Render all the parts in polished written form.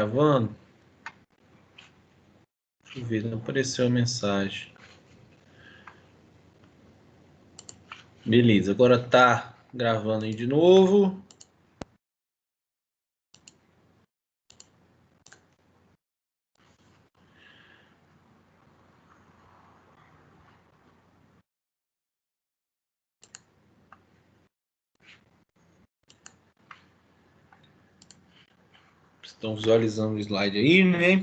gravando? Deixa eu ver, não apareceu a mensagem. Beleza, agora tá gravando aí de novo. Estão visualizando o slide aí, né?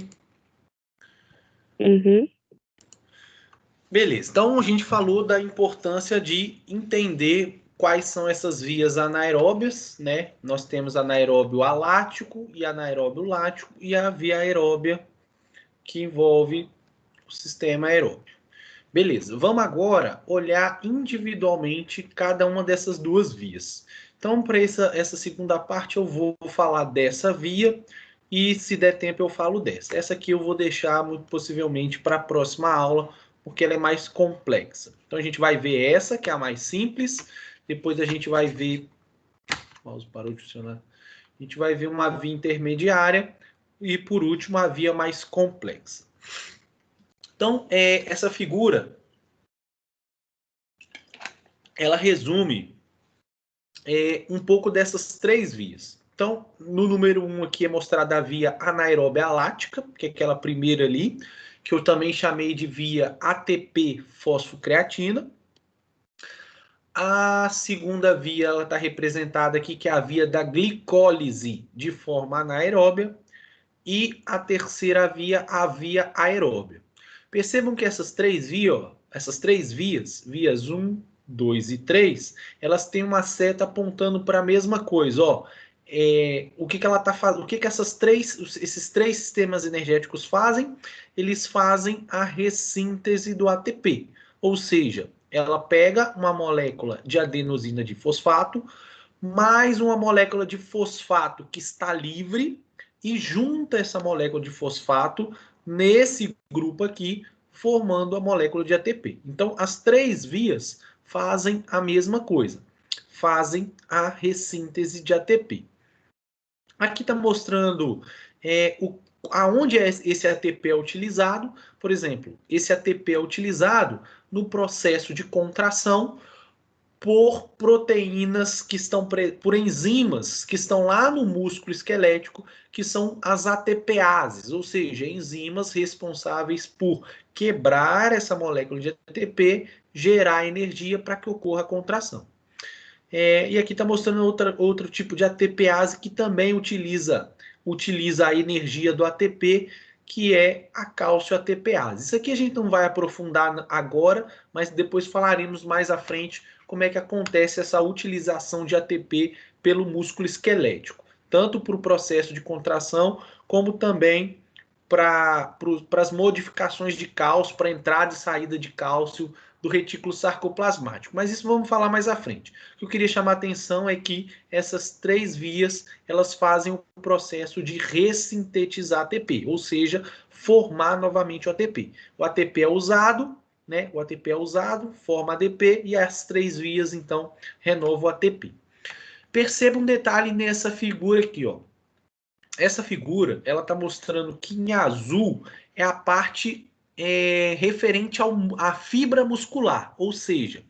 Uhum. Beleza, então a gente falou da importância de entender quais são essas vias anaeróbias, né? Nós temos anaeróbio alático e anaeróbio lático e a via aeróbia que envolve o sistema aeróbio. Beleza, vamos agora olhar individualmente cada uma dessas duas vias. Então, para essa segunda parte, eu vou falar dessa via e, se der tempo, eu falo dessa. Essa aqui eu vou deixar, muito possivelmente, para a próxima aula, porque ela é mais complexa. Então, a gente vai ver essa, que é a mais simples, depois a gente vai ver. O mouse parou de funcionar. A gente vai ver uma via intermediária e, por último, a via mais complexa. Então, essa figura ela resume um pouco dessas três vias. Então, no número 1 aqui é mostrada a via anaeróbia lática, que é aquela primeira ali, que eu também chamei de via ATP fosfocreatina. A segunda via ela está representada aqui, que é a via da glicólise de forma anaeróbia. E a terceira via, a via aeróbia. Percebam que essas três vias, vias 1, 2 e 3, elas têm uma seta apontando para a mesma coisa. Ó. O que ela tá fazendo? O que esses três sistemas energéticos fazem? Eles fazem a ressíntese do ATP. Ou seja, ela pega uma molécula de adenosina de fosfato, mais uma molécula de fosfato que está livre, e junta essa molécula de fosfato nesse grupo aqui, formando a molécula de ATP. Então, as três vias fazem a mesma coisa, fazem a ressíntese de ATP. Aqui está mostrando aonde esse ATP é utilizado. Por exemplo, esse ATP é utilizado no processo de contração por proteínas que estão por enzimas que estão lá no músculo esquelético, que são as ATPases, ou seja, enzimas responsáveis por quebrar essa molécula de ATP, gerar energia para que ocorra a contração. E aqui está mostrando outro tipo de ATPase que também utiliza a energia do ATP, que é a cálcio ATPase. Isso aqui a gente não vai aprofundar agora, mas depois falaremos mais à frente como é que acontece essa utilização de ATP pelo músculo esquelético, tanto para o processo de contração, como também para as modificações de cálcio, para entrada e saída de cálcio do retículo sarcoplasmático. Mas isso vamos falar mais à frente. O que eu queria chamar a atenção é que essas três vias, elas fazem o processo de ressintetizar ATP, ou seja, formar novamente o ATP. O ATP é usado, né? O ATP é usado, forma ADP e as três vias, então, renovam o ATP. Perceba um detalhe nessa figura aqui, ó. Essa figura, ela está mostrando que em azul é a parte referente à fibra muscular, ou seja,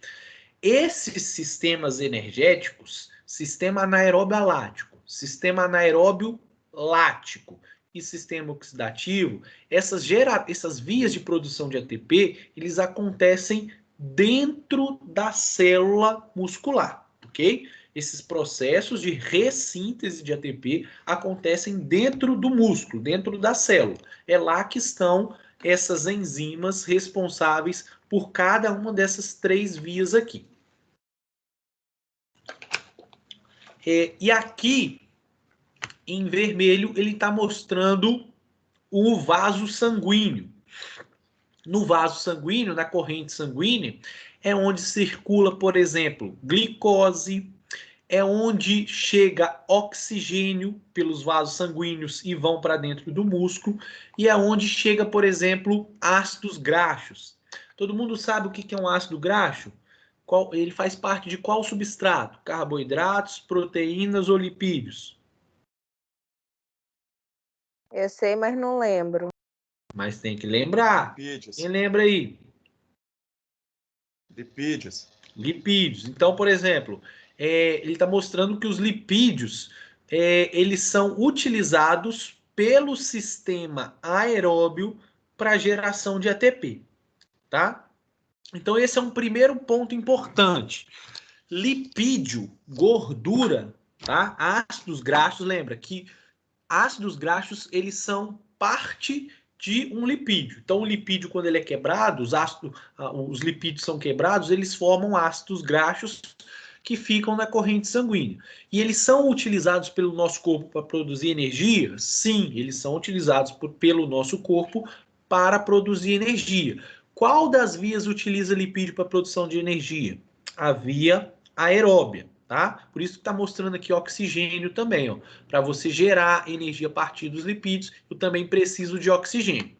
esses sistemas energéticos, sistema anaeróbio alático, sistema anaeróbio lático e sistema oxidativo, essas vias de produção de ATP, eles acontecem dentro da célula muscular, ok? Esses processos de ressíntese de ATP acontecem dentro do músculo, dentro da célula. É lá que estão essas enzimas responsáveis por cada uma dessas três vias aqui. E aqui, em vermelho, ele está mostrando o vaso sanguíneo. No vaso sanguíneo, na corrente sanguínea, é onde circula, por exemplo, glicose, é onde chega oxigênio pelos vasos sanguíneos e vão para dentro do músculo, e é onde chega, por exemplo, ácidos graxos. Todo mundo sabe o que é um ácido graxo? Ele faz parte de qual substrato? Carboidratos, proteínas ou lipídios? Eu sei, mas não lembro. Mas tem que lembrar. Lipídios. Quem lembra aí? Lipídios. Lipídios. Então, por exemplo, ele está mostrando que os lipídios eles são utilizados pelo sistema aeróbio para geração de ATP, tá? Então, esse é um primeiro ponto importante. Lipídio, gordura, tá? Ácidos graxos, lembra que ácidos graxos, eles são parte de um lipídio. Então, o lipídio, quando ele é quebrado, os lipídios são quebrados, eles formam ácidos graxos que ficam na corrente sanguínea. E eles são utilizados pelo nosso corpo para produzir energia? Sim, eles são utilizados pelo nosso corpo para produzir energia. Qual das vias utiliza lipídio para produção de energia? A via aeróbia, tá? Por isso que está mostrando aqui oxigênio também, ó. Para você gerar energia a partir dos lipídios, eu também preciso de oxigênio.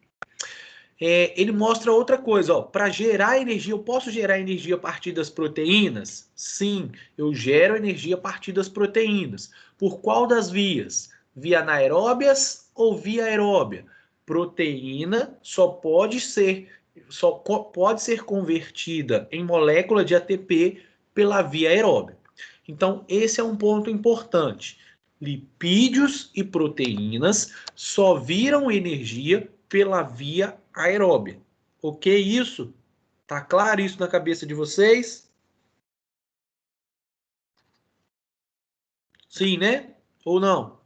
Ele mostra outra coisa, ó. Para gerar energia, eu posso gerar energia a partir das proteínas? Sim, eu gero energia a partir das proteínas. Por qual das vias? Via anaeróbias ou via aeróbia? Proteína só pode ser convertida em molécula de ATP pela via aeróbia. Então, esse é um ponto importante. Lipídios e proteínas só viram energia pela via aeróbia. Ok isso? Tá claro isso na cabeça de vocês? Sim, né? Ou não?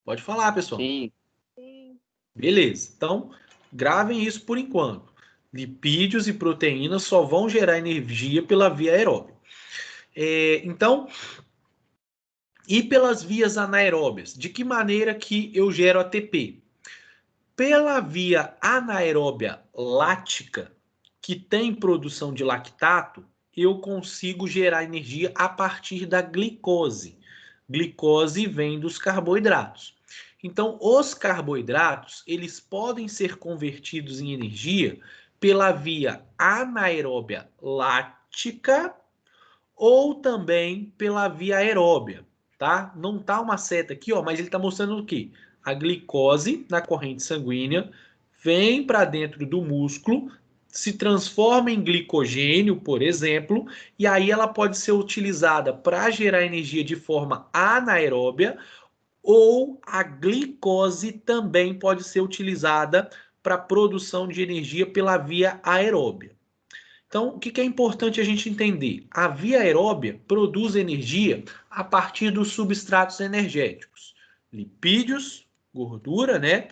Pode falar, pessoal. Sim. Beleza. Então, gravem isso por enquanto. Lipídios e proteínas só vão gerar energia pela via aeróbia. Então, e pelas vias anaeróbias? De que maneira que eu gero ATP? Pela via anaeróbia lática, que tem produção de lactato, eu consigo gerar energia a partir da glicose. Glicose vem dos carboidratos. Então, os carboidratos, eles podem ser convertidos em energia pela via anaeróbia lática ou também pela via aeróbia, tá? Não tá uma seta aqui, ó, mas ele tá mostrando o quê? A glicose na corrente sanguínea vem para dentro do músculo, se transforma em glicogênio, por exemplo, e aí ela pode ser utilizada para gerar energia de forma anaeróbia, ou a glicose também pode ser utilizada para produção de energia pela via aeróbia. Então, o que é importante a gente entender? A via aeróbia produz energia a partir dos substratos energéticos, lipídios, gordura, né?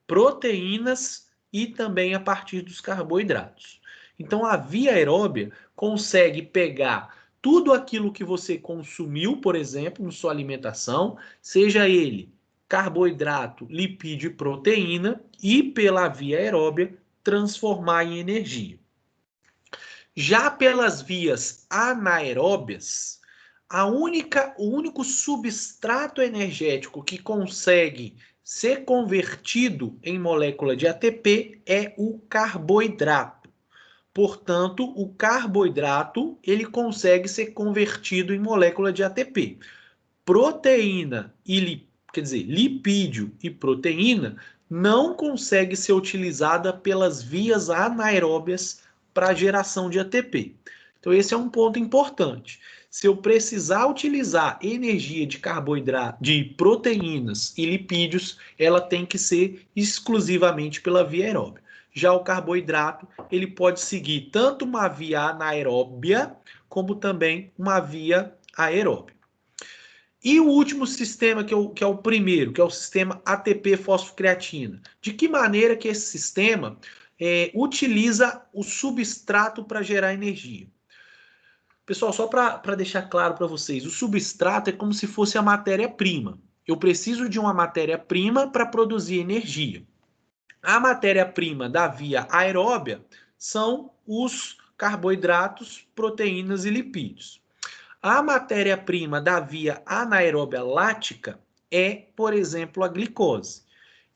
Proteínas e também a partir dos carboidratos. Então, a via aeróbia consegue pegar tudo aquilo que você consumiu, por exemplo, na sua alimentação, seja ele carboidrato, lipídio e proteína, e pela via aeróbia transformar em energia. Já pelas vias anaeróbias, o único substrato energético que consegue ser convertido em molécula de ATP é o carboidrato. Portanto, o carboidrato ele consegue ser convertido em molécula de ATP. Proteína lipídio e proteína não consegue ser utilizada pelas vias anaeróbias para geração de ATP. Então, esse é um ponto importante. Se eu precisar utilizar energia de carboidrato, de proteínas e lipídios, ela tem que ser exclusivamente pela via aeróbia. Já o carboidrato, ele pode seguir tanto uma via anaeróbia, como também uma via aeróbia. E o último sistema, que é o primeiro, que é o sistema ATP-fosfocreatina. De que maneira que esse sistema utiliza o substrato para gerar energia? Pessoal, só para deixar claro para vocês, o substrato é como se fosse a matéria-prima. Eu preciso de uma matéria-prima para produzir energia. A matéria-prima da via aeróbia são os carboidratos, proteínas e lipídios. A matéria-prima da via anaeróbia lática é, por exemplo, a glicose.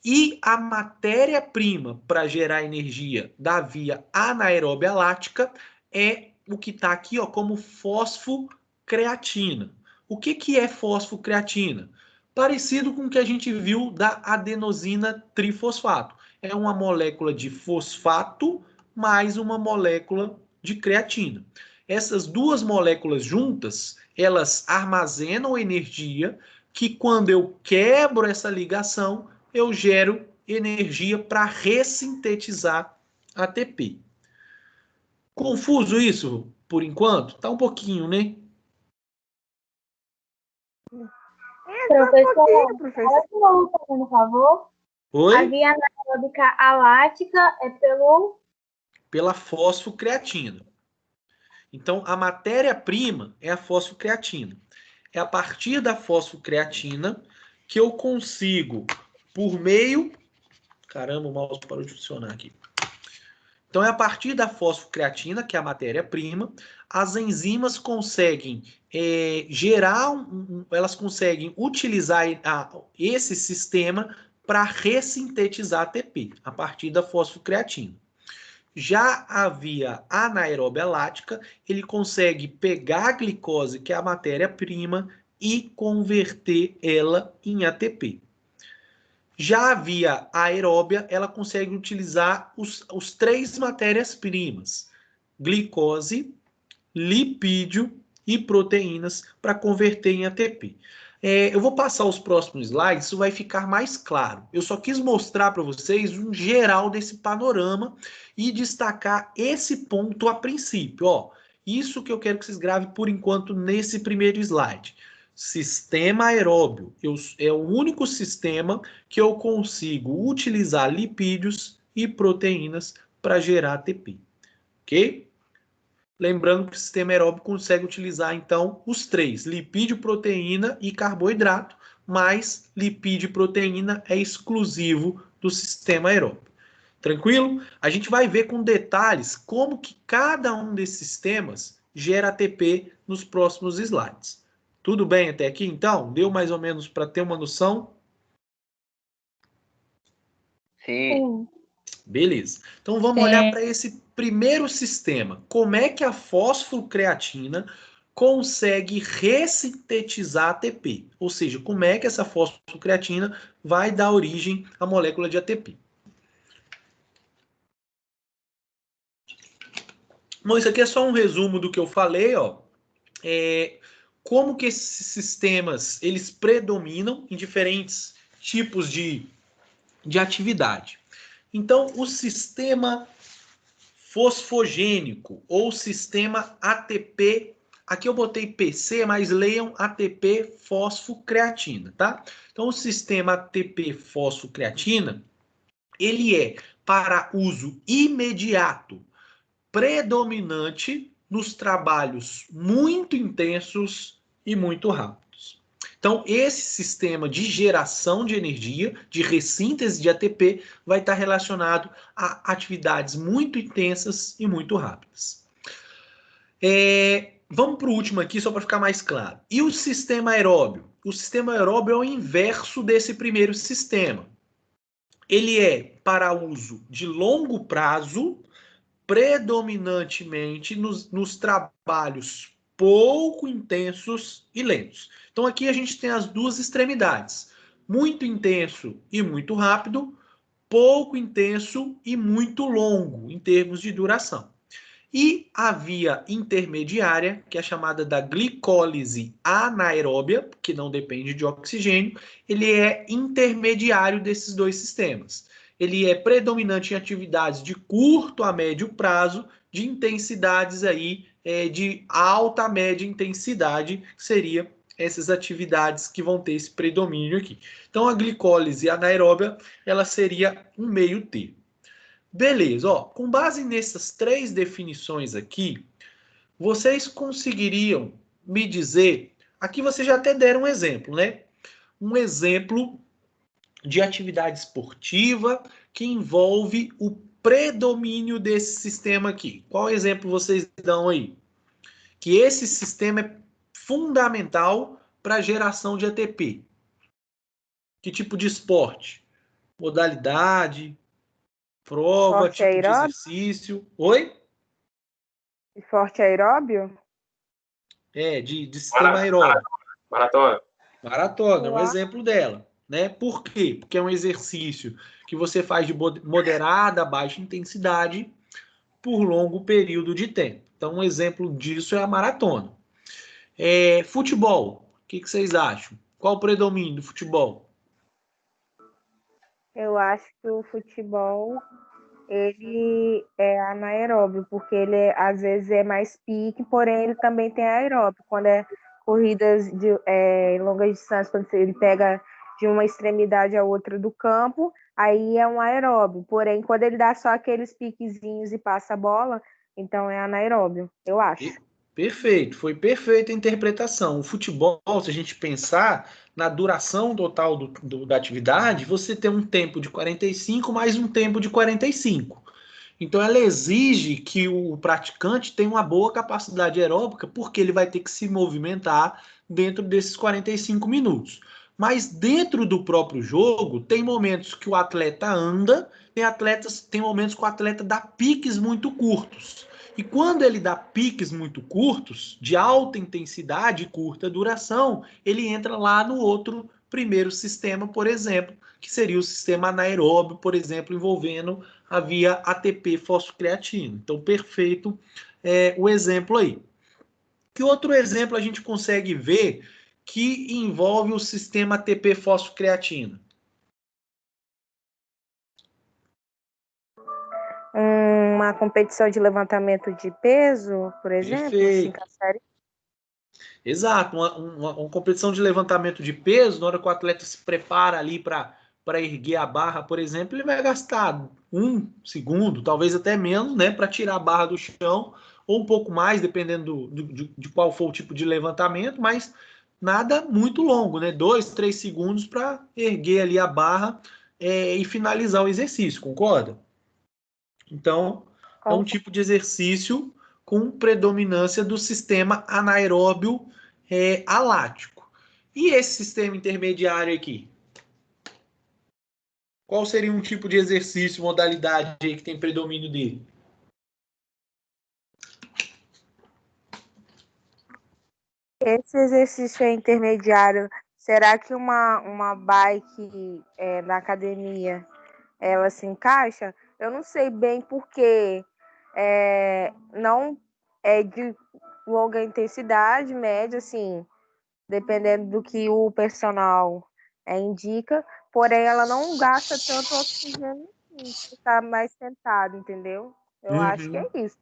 E a matéria-prima para gerar energia da via anaeróbia lática é o que está aqui ó, como fosfocreatina. O que é fosfocreatina? Parecido com o que a gente viu da adenosina trifosfato. É uma molécula de fosfato mais uma molécula de creatina. Essas duas moléculas juntas, elas armazenam energia que quando eu quebro essa ligação, eu gero energia para ressintetizar ATP. Confuso isso, por enquanto? Tá um pouquinho, né? Professor, fazendo favor. Oi? A via anaeróbica alática é pela fosfocreatina. Então, a matéria-prima é a fosfocreatina. É a partir da fosfocreatina que eu consigo, por meio... Caramba, o mouse parou de funcionar aqui. Então, é a partir da fosfocreatina, que é a matéria-prima, as enzimas conseguem gerar, elas conseguem utilizar esse sistema para ressintetizar ATP, a partir da fosfocreatina. Já a via anaeróbia lática, ele consegue pegar a glicose, que é a matéria-prima, e converter ela em ATP. Já a via aeróbia, ela consegue utilizar os três matérias-primas, glicose, lipídio e proteínas, para converter em ATP. Eu vou passar os próximos slides, isso vai ficar mais claro. Eu só quis mostrar para vocês um geral desse panorama e destacar esse ponto a princípio. Ó, isso que eu quero que vocês gravem por enquanto nesse primeiro slide. Sistema aeróbio é o único sistema que eu consigo utilizar lipídios e proteínas para gerar ATP. Ok? Lembrando que o sistema aeróbio consegue utilizar, então, os três: lipídio, proteína e carboidrato, mas lipídio e proteína é exclusivo do sistema aeróbio. Tranquilo? A gente vai ver com detalhes como que cada um desses sistemas gera ATP nos próximos slides. Tudo bem até aqui, então? Deu mais ou menos para ter uma noção? Sim. Beleza. Então vamos olhar para esse primeiro sistema. Como é que a fosfocreatina consegue ressintetizar ATP? Ou seja, como é que essa fosfocreatina vai dar origem à molécula de ATP? Bom, isso aqui é só um resumo do que eu falei, ó. Como que esses sistemas eles predominam em diferentes tipos de atividade. Então, o sistema fosfogênico ou sistema ATP. Aqui eu botei PC, mas leiam ATP fosfocreatina, tá? Então, o sistema ATP fosfocreatina, ele é para uso imediato, predominante nos trabalhos muito intensos e muito rápidos. Então, esse sistema de geração de energia, de ressíntese de ATP, vai estar relacionado a atividades muito intensas e muito rápidas. Vamos para o último aqui, só para ficar mais claro. E o sistema aeróbio? O sistema aeróbio é o inverso desse primeiro sistema. Ele é para uso de longo prazo, predominantemente nos trabalhos pouco intensos e lentos. Então aqui a gente tem as duas extremidades: muito intenso e muito rápido, pouco intenso e muito longo em termos de duração. E a via intermediária, que é chamada da glicólise anaeróbia, que não depende de oxigênio, ele é intermediário desses dois sistemas. Ele é predominante em atividades de curto a médio prazo, de intensidades aí de alta a média intensidade, que seria essas atividades que vão ter esse predomínio aqui. Então a glicólise anaeróbia, ela seria um meio termo. Beleza, ó, com base nessas três definições aqui, vocês conseguiriam me dizer, aqui vocês já até deram um exemplo, né? Um exemplo de atividade esportiva que envolve o predomínio desse sistema aqui. Qual exemplo vocês dão aí? Que esse sistema é fundamental para a geração de ATP. Que tipo de esporte? Modalidade, prova, Esporte tipo de aeróbio? exercício. Oi? Esporte aeróbio? De sistema aeróbico. Maratona. Maratona é um exemplo dela, né? Por quê? Porque é um exercício que você faz de moderada a baixa intensidade por longo período de tempo. Então, um exemplo disso é a maratona. Futebol, o que vocês acham? Qual o predomínio do futebol? Eu acho que o futebol ele é anaeróbio, porque ele às vezes é mais pique, porém ele também tem aeróbio. Quando é corridas de longas distâncias, quando ele pega de uma extremidade a outra do campo, aí é um aeróbio. Porém, quando ele dá só aqueles piquezinhos e passa a bola, então é anaeróbio, eu acho. Perfeito, foi perfeita a interpretação. O futebol, se a gente pensar na duração total da atividade, você tem um tempo de 45 mais um tempo de 45. Então, ela exige que o praticante tenha uma boa capacidade aeróbica, porque ele vai ter que se movimentar dentro desses 45 minutos. Mas dentro do próprio jogo, tem momentos que o atleta anda, tem momentos que o atleta dá piques muito curtos. E quando ele dá piques muito curtos, de alta intensidade e curta duração, ele entra lá no outro primeiro sistema, por exemplo, que seria o sistema anaeróbio, por exemplo, envolvendo a via ATP fosfocreatina. Então, perfeito o exemplo aí. Que outro exemplo a gente consegue ver que envolve o sistema ATP fosfocreatina? Uma competição de levantamento de peso, por exemplo, 5 Perfeito. séries. Exato, uma competição de levantamento de peso, na hora que o atleta se prepara ali para erguer a barra, por exemplo, ele vai gastar 1 segundo, talvez até menos, né, para tirar a barra do chão, ou um pouco mais, dependendo de qual for o tipo de levantamento, mas nada muito longo, né? 2, 3 segundos para erguer ali a barra e finalizar o exercício, concorda? Então, é um tipo de exercício com predominância do sistema anaeróbio alático. E esse sistema intermediário aqui? Qual seria um tipo de exercício, modalidade aí que tem predomínio dele? Esse exercício intermediário, será que uma bike na academia ela se encaixa? Eu não sei bem porque não é de longa intensidade, média, assim, dependendo do que o personal indica, porém ela não gasta tanto oxigênio assim, ficar mais sentado, entendeu? Eu acho que é isso.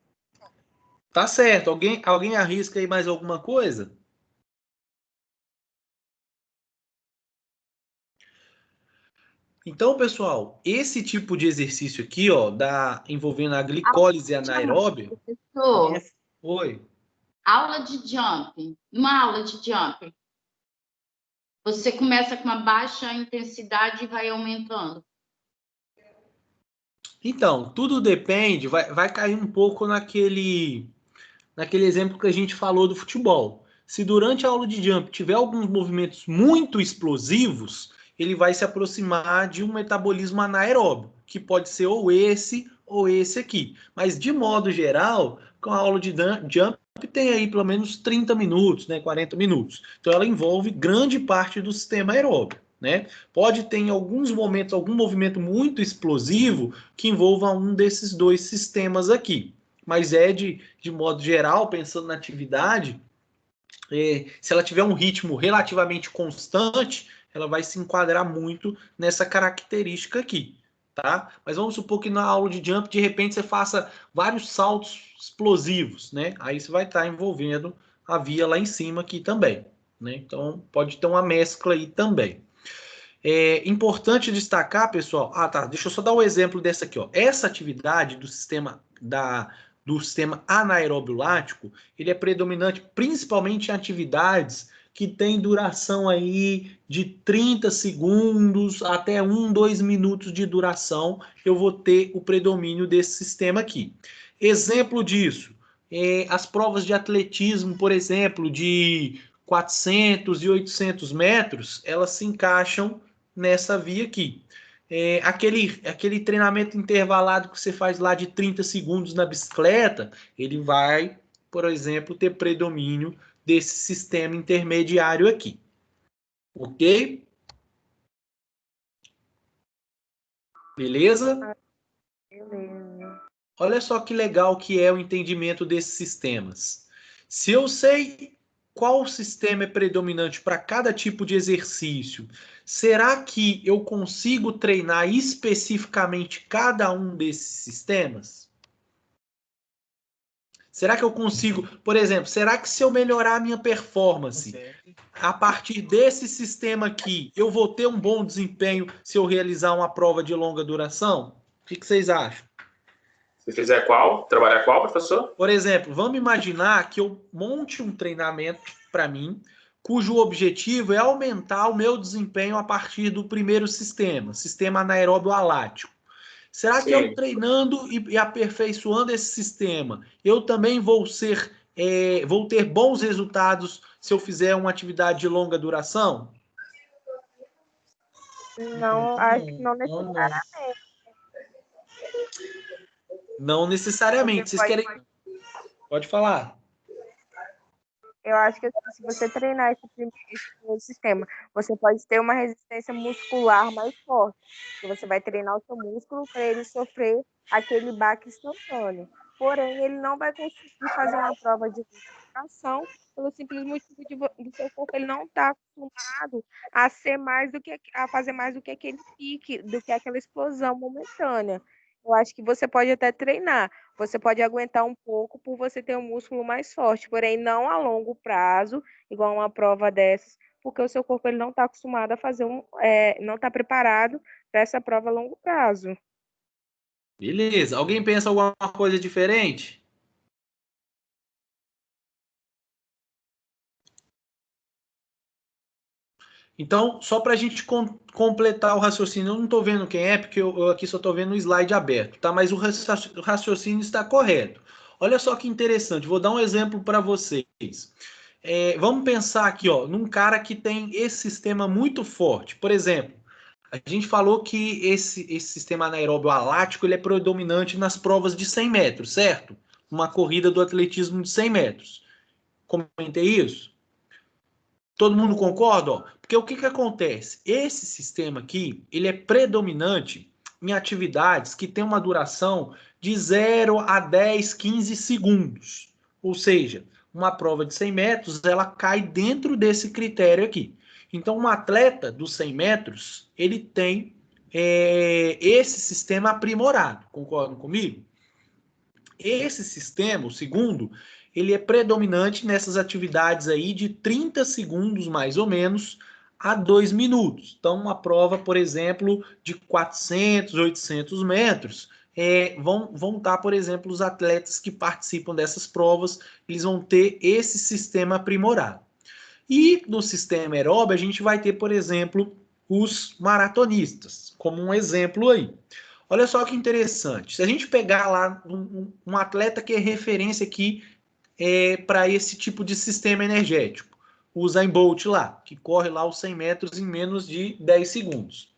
Tá certo. Alguém arrisca aí mais alguma coisa? Então, pessoal, esse tipo de exercício aqui, ó, envolvendo a glicólise anaeróbia. Professor, Oi. aula de jump. Uma aula de jump. Você começa com uma baixa intensidade e vai aumentando. Então, tudo depende, vai cair um pouco naquele exemplo que a gente falou do futebol. Se durante a aula de jump tiver alguns movimentos muito explosivos, ele vai se aproximar de um metabolismo anaeróbio, que pode ser ou esse aqui. Mas, de modo geral, com a aula de jump tem aí pelo menos 30 minutos, né, 40 minutos. Então, ela envolve grande parte do sistema aeróbio. Né? Pode ter em alguns momentos algum movimento muito explosivo que envolva um desses dois sistemas aqui. Mas de modo geral, pensando na atividade, se ela tiver um ritmo relativamente constante, ela vai se enquadrar muito nessa característica aqui, tá? Mas vamos supor que na aula de jump, de repente, você faça vários saltos explosivos, né? Aí você vai estar envolvendo a via lá em cima aqui também, né? Então, pode ter uma mescla aí também. É importante destacar, pessoal. Ah, tá. Deixa eu só dar um exemplo dessa aqui, ó. Essa atividade do sistema anaeróbio lático, ele é predominante principalmente em atividades que têm duração aí de 30 segundos até 2 minutos de duração. Eu vou ter o predomínio desse sistema aqui. Exemplo disso, as provas de atletismo, por exemplo, de 400 e 800 metros, elas se encaixam nessa via aqui. Aquele treinamento intervalado que você faz lá de 30 segundos na bicicleta, ele vai, por exemplo, ter predomínio desse sistema intermediário aqui. Ok? Beleza? Beleza. Olha só que legal que é o entendimento desses sistemas. Se eu sei qual sistema é predominante para cada tipo de exercício, será que eu consigo treinar especificamente cada um desses sistemas? Será que eu consigo, por exemplo, será que se eu melhorar a minha performance a partir desse sistema aqui, eu vou ter um bom desempenho se eu realizar uma prova de longa duração? O que vocês acham? Se fizer qual? Trabalhar qual, professor? Por exemplo, vamos imaginar que eu monte um treinamento para mim, cujo objetivo é aumentar o meu desempenho a partir do primeiro sistema anaeróbio alático. Será que eu treinando e aperfeiçoando esse sistema, eu também vou ter bons resultados se eu fizer uma atividade de longa duração? Não, acho que não necessariamente. Não necessariamente. Vocês querem... Pode falar. Eu acho que se você treinar esse primeiro sistema, você pode ter uma resistência muscular mais forte. Você vai treinar o seu músculo para ele sofrer aquele baque instantâneo. Porém, ele não vai conseguir fazer uma prova de recuperação pelo simples motivo do seu corpo ele não está acostumado a ser mais do que a fazer mais do que aquele pique, do que aquela explosão momentânea. Eu acho que você pode até treinar. Você pode aguentar um pouco por você ter um músculo mais forte, porém não a longo prazo, igual uma prova dessas, porque o seu corpo ele não está acostumado a fazer não está preparado para essa prova a longo prazo. Beleza. Alguém pensa alguma coisa diferente? Então, só para a gente completar o raciocínio, eu não estou vendo quem é, porque eu aqui só estou vendo o slide aberto, tá? Mas o raciocínio está correto. Olha só que interessante, vou dar um exemplo para vocês. Vamos pensar aqui, ó, num cara que tem esse sistema muito forte. Por exemplo, a gente falou que esse sistema anaeróbio alático ele é predominante nas provas de 100 metros, certo? Uma corrida do atletismo de 100 metros. Comentei isso? Todo mundo concorda? Ó? Porque o que acontece? Esse sistema aqui, ele é predominante em atividades que tem uma duração de 0 a 10, 15 segundos. Ou seja, uma prova de 100 metros, ela cai dentro desse critério aqui. Então, um atleta dos 100 metros, ele tem esse sistema aprimorado. Concordam comigo? Esse sistema, o segundo, ele é predominante nessas atividades aí de 30 segundos, mais ou menos, a 2 minutos. Então, uma prova, por exemplo, de 400, 800 metros, vão estar, por exemplo, os atletas que participam dessas provas, eles vão ter esse sistema aprimorado. E no sistema aeróbio, a gente vai ter, por exemplo, os maratonistas, como um exemplo aí. Olha só que interessante. Se a gente pegar lá um atleta que é referência aqui para esse tipo de sistema energético, o Usain Bolt lá, que corre lá os 100 metros em menos de 10 segundos.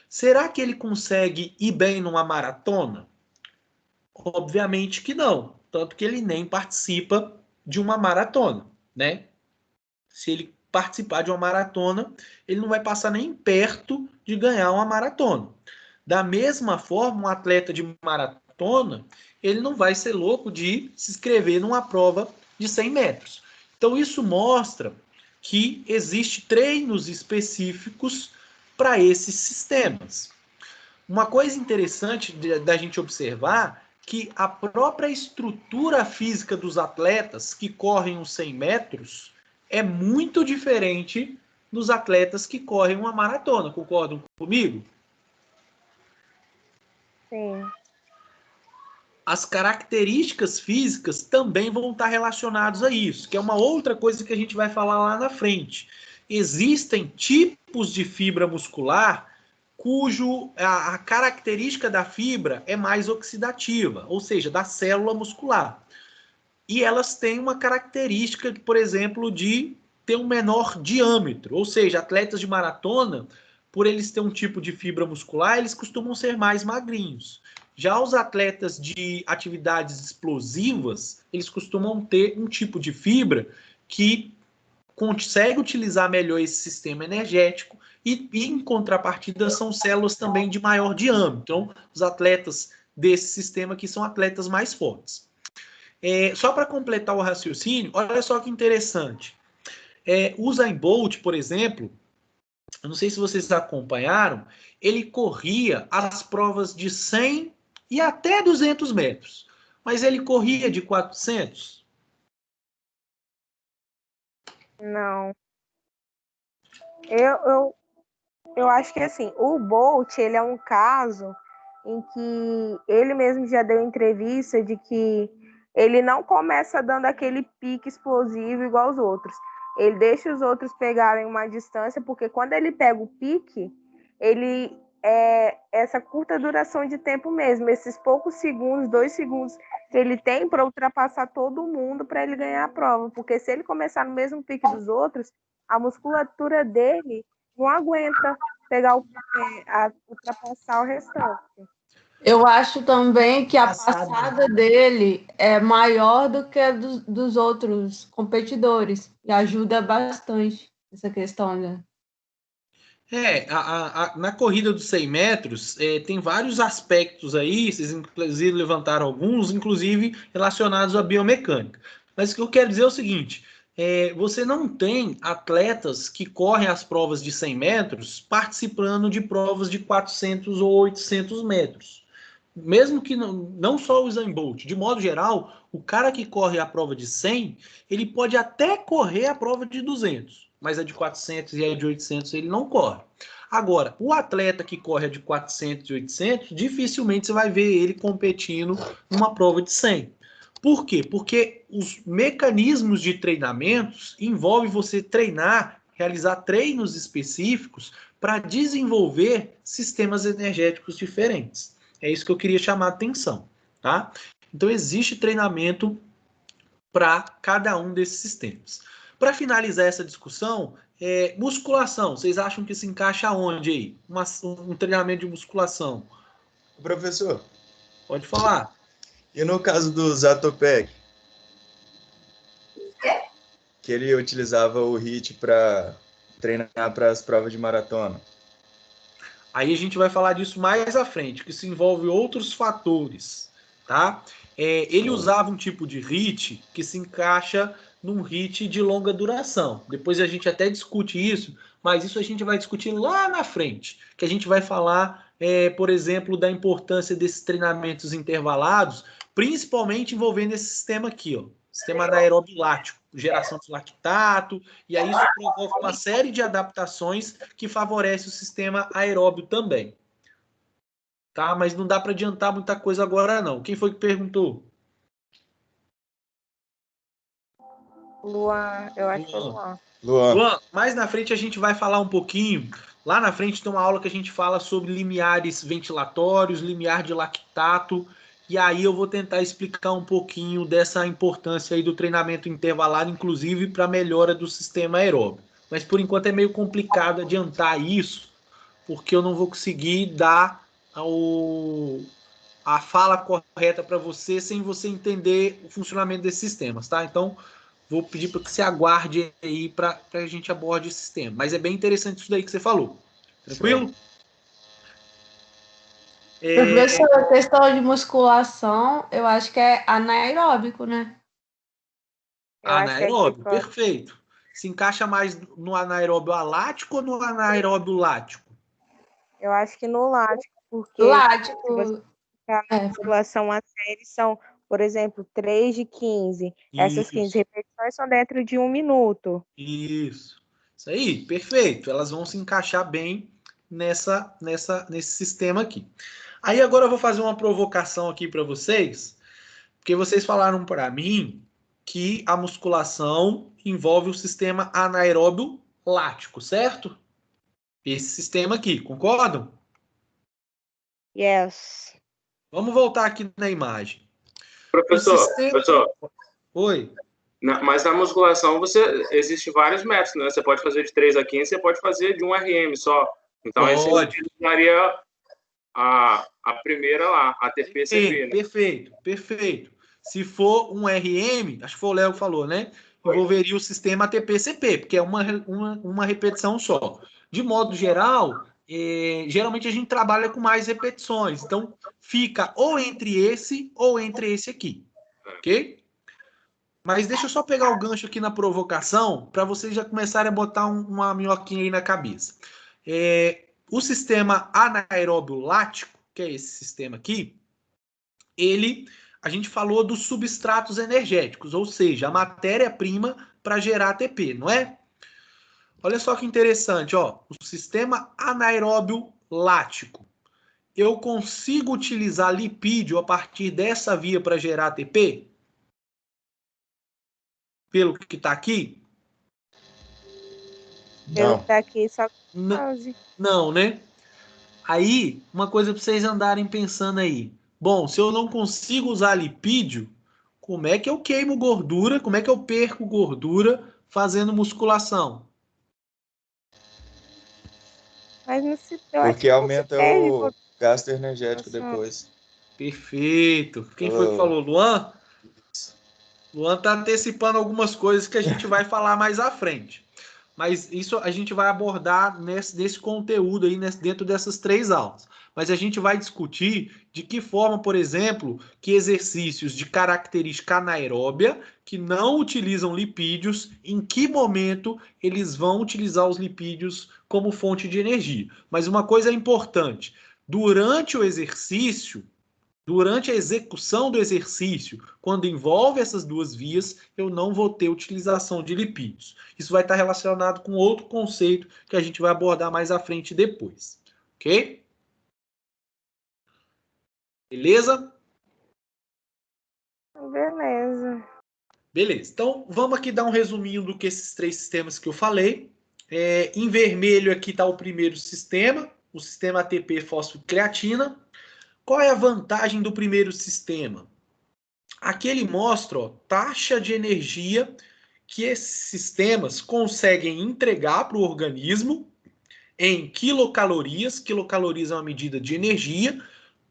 Será que ele consegue ir bem numa maratona? Obviamente que não. Tanto que ele nem participa de uma maratona, né? Se ele participar de uma maratona, ele não vai passar nem perto de ganhar uma maratona. Da mesma forma, um atleta de maratona, ele não vai ser louco de se inscrever numa prova de 100 metros. Então, isso mostra que existe treinos específicos para esses sistemas. Uma coisa interessante da gente observar que a própria estrutura física dos atletas que correm os 100 metros é muito diferente dos atletas que correm uma maratona. Concordam comigo? Sim. As características físicas também vão estar relacionadas a isso, que é uma outra coisa que a gente vai falar lá na frente. Existem tipos de fibra muscular cujo a característica da fibra é mais oxidativa, ou seja, da célula muscular. E elas têm uma característica, por exemplo, de ter um menor diâmetro, ou seja, atletas de maratona, por eles terem um tipo de fibra muscular, eles costumam ser mais magrinhos. Já os atletas de atividades explosivas, eles costumam ter um tipo de fibra que consegue utilizar melhor esse sistema energético e em contrapartida, são células também de maior diâmetro. Então, os atletas desse sistema aqui são atletas mais fortes. Só para completar o raciocínio, olha só que interessante. O Usain Bolt, por exemplo, eu não sei se vocês acompanharam, ele corria as provas de 100 e até 200 metros. Mas ele corria de 400? Não. Eu acho que assim, o Bolt, ele é um caso em que ele mesmo já deu entrevista de que ele não começa dando aquele pique explosivo igual os outros. Ele deixa os outros pegarem uma distância, porque quando ele pega o pique, ele essa curta duração de tempo mesmo, esses poucos segundos, 2 segundos que ele tem para ultrapassar todo mundo para ele ganhar a prova. Porque se ele começar no mesmo pique dos outros, a musculatura dele não aguenta pegar ultrapassar o restante. Eu acho também que a passada dele é maior do que a dos outros competidores. E ajuda bastante essa questão, né? Na corrida dos 100 metros, tem vários aspectos aí, vocês inclusive levantaram alguns, inclusive relacionados à biomecânica. Mas o que eu quero dizer é o seguinte, você não tem atletas que correm as provas de 100 metros participando de provas de 400 ou 800 metros. Mesmo que não só o Usain Bolt, de modo geral, o cara que corre a prova de 100, ele pode até correr a prova de 200, mas a de 400 e a de 800 ele não corre. Agora, o atleta que corre a de 400 e 800, dificilmente você vai ver ele competindo numa prova de 100. Por quê? Porque os mecanismos de treinamentos envolvem você treinar, realizar treinos específicos para desenvolver sistemas energéticos diferentes. É isso que eu queria chamar a atenção, tá? Então, existe treinamento para cada um desses sistemas. Para finalizar essa discussão, musculação, vocês acham que se encaixa onde aí? Um treinamento de musculação? Professor. Pode falar. E no caso do Zatopek? Que ele utilizava o HIIT para treinar para as provas de maratona. Aí a gente vai falar disso mais à frente, que isso envolve outros fatores, tá? Ele usava um tipo de HIIT que se encaixa num HIIT de longa duração. Depois a gente até discute isso, mas isso a gente vai discutir lá na frente, que a gente vai falar, por exemplo, da importância desses treinamentos intervalados, principalmente envolvendo esse sistema aqui, ó, sistema anaeróbio lático, geração de lactato, e aí isso provoca uma série de adaptações que favorece o sistema aeróbio também. Tá? Mas não dá para adiantar muita coisa agora, não. Quem foi que perguntou? Luan, eu acho que é Luan. Luan, mais na frente a gente vai falar um pouquinho. Lá na frente tem uma aula que a gente fala sobre limiares ventilatórios, limiar de lactato, e aí eu vou tentar explicar um pouquinho dessa importância aí do treinamento intervalado, inclusive para a melhora do sistema aeróbio. Mas por enquanto é meio complicado adiantar isso, porque eu não vou conseguir dar a fala correta para você sem você entender o funcionamento desses sistemas, tá? Então, vou pedir para que você aguarde aí para a gente aborde esse sistema. Mas é bem interessante isso daí que você falou. Tranquilo? Professor, a questão de musculação, eu acho que é anaeróbico, né? Anaeróbio, perfeito. Se encaixa mais no anaeróbio alático ou no anaeróbio lático? Eu acho que no lático, porque lático. A musculação a série são, por exemplo, 3 de 15. Essas 15 repetições são dentro de 1 minuto. Isso aí, perfeito. Elas vão se encaixar bem nesse sistema aqui. Aí agora eu vou fazer uma provocação aqui para vocês, porque vocês falaram para mim que a musculação envolve o sistema anaeróbio lático, certo? Esse sistema aqui, concordam? Yes. Vamos voltar aqui na imagem. Professor. Oi. Mas na musculação existe vários métodos, né? Você pode fazer de 3 a 15, você pode fazer de 1 RM só. Então, aí você utilizaria a primeira lá, a TPCP, né? Perfeito. Se for um RM, acho que foi o Léo que falou, né? envolveria o sistema ATP-CP, porque é uma repetição só. De modo geral, geralmente a gente trabalha com mais repetições, então fica ou entre esse aqui, ok? Mas deixa eu só pegar o gancho aqui na provocação para vocês já começarem a botar uma minhoquinha aí na cabeça. O sistema anaeróbio lático, que é esse sistema aqui, a gente falou dos substratos energéticos, ou seja, a matéria-prima para gerar ATP, não é? Olha só que interessante, ó, o sistema anaeróbio lático. Eu consigo utilizar lipídio a partir dessa via para gerar ATP? Pelo que está aqui? Pelo que está aqui, só não, né? Aí, uma coisa para vocês andarem pensando aí. Bom, se eu não consigo usar lipídio, como é que eu queimo gordura? Como é que eu perco gordura fazendo musculação? Mas não se Porque aumenta o gasto energético depois. Perfeito. Quem foi que falou? Luan? Luan está antecipando algumas coisas que a gente vai falar mais à frente. Mas isso a gente vai abordar nesse conteúdo aí, dentro dessas 3 aulas. Mas a gente vai discutir de que forma, por exemplo, que exercícios de característica anaeróbia, que não utilizam lipídios, em que momento eles vão utilizar os lipídios como fonte de energia. Mas uma coisa é importante, durante o exercício, durante a execução do exercício, quando envolve essas 2 vias, eu não vou ter utilização de lipídios. Isso vai estar relacionado com outro conceito que a gente vai abordar mais à frente depois. Ok? Beleza? Beleza. Beleza. Então, vamos aqui dar um resuminho do que esses 3 sistemas que eu falei. Em vermelho aqui está o primeiro sistema, o sistema ATP fosfocreatina. Qual é a vantagem do primeiro sistema? Aqui ele mostra, ó, taxa de energia que esses sistemas conseguem entregar para o organismo em quilocalorias. Quilocalorias é uma medida de energia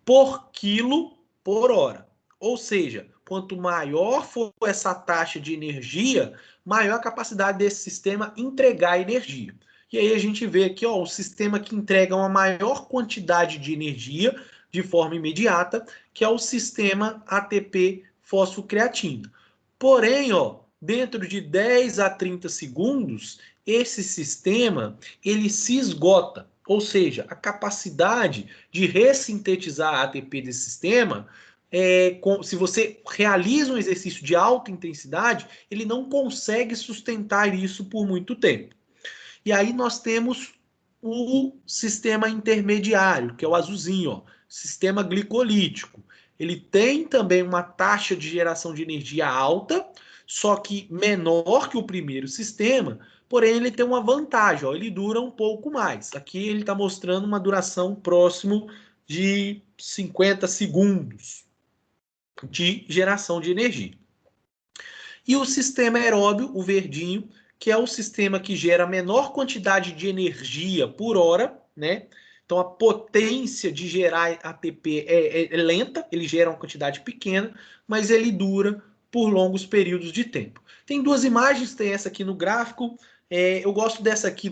por quilo por hora. Ou seja, quanto maior for essa taxa de energia, maior a capacidade desse sistema entregar energia. E aí a gente vê aqui, ó, o sistema que entrega uma maior quantidade de energia de forma imediata, que é o sistema ATP fosfocreatina. Porém, ó, dentro de 10 a 30 segundos, esse sistema ele se esgota. Ou seja, a capacidade de ressintetizar a ATP desse sistema, se você realiza um exercício de alta intensidade, ele não consegue sustentar isso por muito tempo. E aí nós temos o sistema intermediário, que é o azulzinho, ó, sistema glicolítico. Ele tem também uma taxa de geração de energia alta, só que menor que o primeiro sistema, porém ele tem uma vantagem, ó, ele dura um pouco mais. Aqui ele está mostrando uma duração próximo de 50 segundos de geração de energia. E o sistema aeróbio, o verdinho, que é o sistema que gera a menor quantidade de energia por hora, né? Então, a potência de gerar ATP é lenta, ele gera uma quantidade pequena, mas ele dura por longos períodos de tempo. Tem 2 imagens, tem essa aqui no gráfico. Eu gosto dessa aqui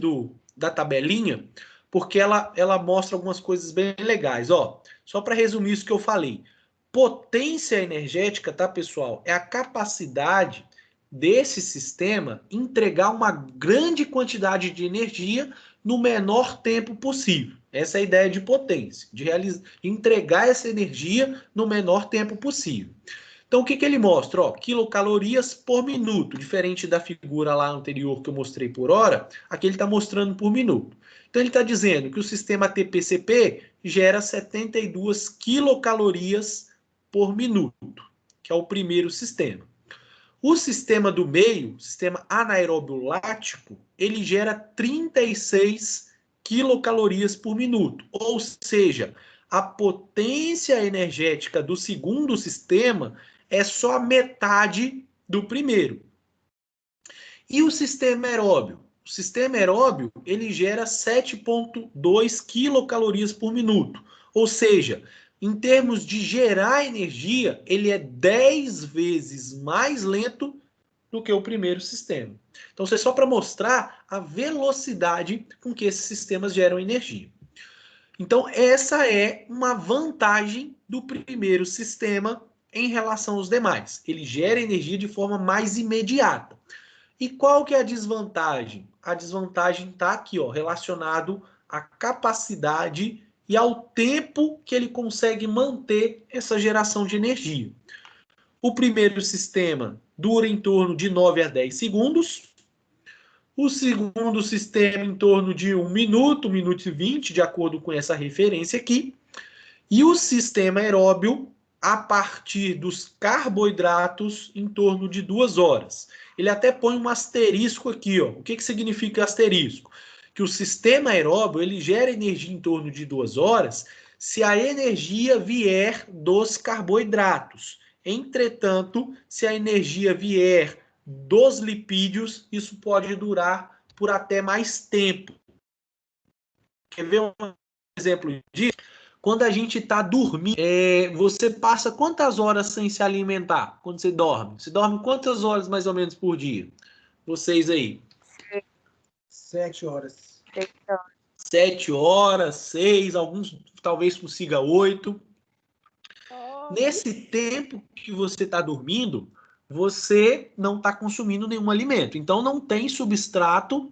da tabelinha, porque ela mostra algumas coisas bem legais. Ó, só para resumir isso que eu falei. Potência energética, tá, pessoal? É a capacidade desse sistema entregar uma grande quantidade de energia no menor tempo possível. Essa é a ideia de potência, de entregar essa energia no menor tempo possível. Então, o que ele mostra? Ó, quilocalorias por minuto, diferente da figura lá anterior que eu mostrei por hora, aqui ele está mostrando por minuto. Então, ele está dizendo que o sistema ATP-CP gera 72 quilocalorias por minuto, que é o primeiro sistema. O sistema do meio, o sistema anaeróbio lático, ele gera 36 quilocalorias por minuto. Ou seja, a potência energética do segundo sistema é só metade do primeiro. E o sistema aeróbio? O sistema aeróbio, ele gera 7,2 quilocalorias por minuto. Ou seja, em termos de gerar energia, ele é 10 vezes mais lento do que o primeiro sistema. Então, isso é só para mostrar a velocidade com que esses sistemas geram energia. Então, essa é uma vantagem do primeiro sistema em relação aos demais. Ele gera energia de forma mais imediata. E qual que é a desvantagem? A desvantagem está aqui, ó, relacionado à capacidade e ao tempo que ele consegue manter essa geração de energia. O primeiro sistema dura em torno de 9 a 10 segundos. O segundo sistema em torno de 1 minuto, 1 minuto e 20, de acordo com essa referência aqui. E o sistema aeróbio, a partir dos carboidratos, em torno de 2 horas. Ele até põe um asterisco aqui, ó. O que significa asterisco? Que o sistema aeróbio ele gera energia em torno de 2 horas se a energia vier dos carboidratos. Entretanto, se a energia vier dos lipídios, isso pode durar por até mais tempo. Quer ver um exemplo disso? Quando a gente está dormindo, você passa quantas horas sem se alimentar quando você dorme? Você dorme quantas horas mais ou menos por dia? Vocês aí? 7 horas. 7 horas, 6, alguns talvez consiga 8. Nesse tempo que você está dormindo, você não está consumindo nenhum alimento. Então, não tem substrato,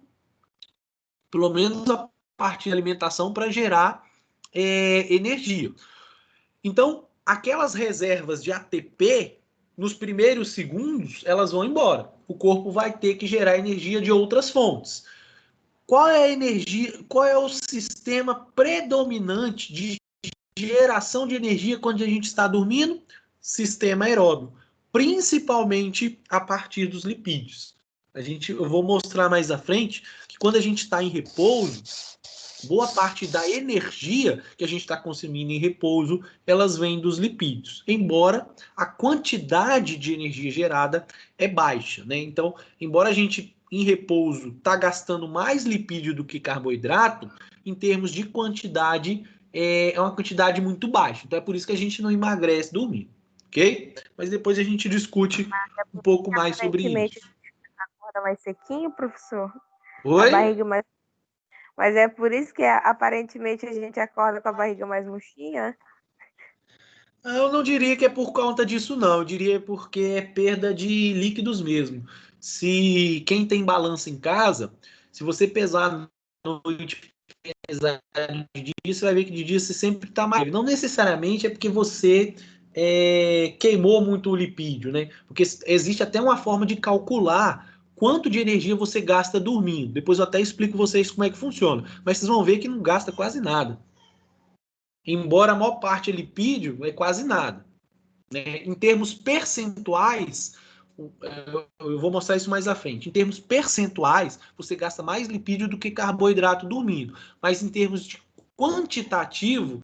pelo menos a parte de alimentação, para gerar energia. Então, aquelas reservas de ATP, nos primeiros segundos, elas vão embora. O corpo vai ter que gerar energia de outras fontes. Qual é a energia, qual é o sistema predominante de geração de energia quando a gente está dormindo? Sistema aeróbio. Principalmente a partir dos lipídios. Eu vou mostrar mais à frente que quando a gente está em repouso, boa parte da energia que a gente está consumindo em repouso, elas vêm dos lipídios, embora a quantidade de energia gerada é baixa, né? Então, embora a gente em repouso está gastando mais lipídio do que carboidrato, em termos de quantidade, é uma quantidade muito baixa. Então, é por isso que a gente não emagrece dormindo. Ok? Mas depois a gente discute um pouco mais sobre isso. Acorda mais sequinho, professor? Oi? A barriga mais... Mas é por isso que aparentemente a gente acorda com a barriga mais murchinha? Eu não diria que é por conta disso, não. Eu diria porque é perda de líquidos mesmo. Se quem tem balança em casa, se você pesar à noite, pesar de dia, você vai ver que de dia você sempre está mais. Não necessariamente é porque você queimou muito o lipídio, né? Porque existe até uma forma de calcular quanto de energia você gasta dormindo. Depois eu até explico vocês como é que funciona. Mas vocês vão ver que não gasta quase nada. Embora a maior parte é lipídio, é quase nada. Né? Em termos percentuais, eu vou mostrar isso mais à frente. Em termos percentuais, você gasta mais lipídio do que carboidrato dormindo. Mas em termos de quantitativo,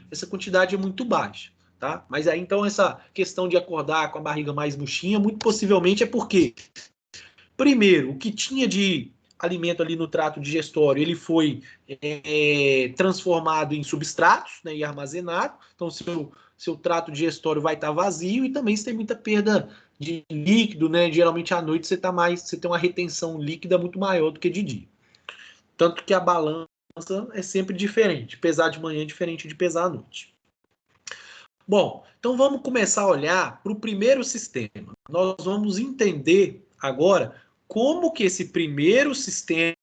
essa quantidade é muito baixa. Tá? Mas aí, então, essa questão de acordar com a barriga mais murchinha, muito possivelmente é porque, primeiro, o que tinha de alimento ali no trato digestório, ele foi transformado em substratos, né, e armazenado. Então, seu trato digestório vai estar vazio e também você tem muita perda de líquido, né? Geralmente à noite você tem uma retenção líquida muito maior do que de dia. Tanto que a balança é sempre diferente. Pesar de manhã é diferente de pesar à noite. Bom, então vamos começar a olhar para o primeiro sistema. Nós vamos entender agora como que esse primeiro sistema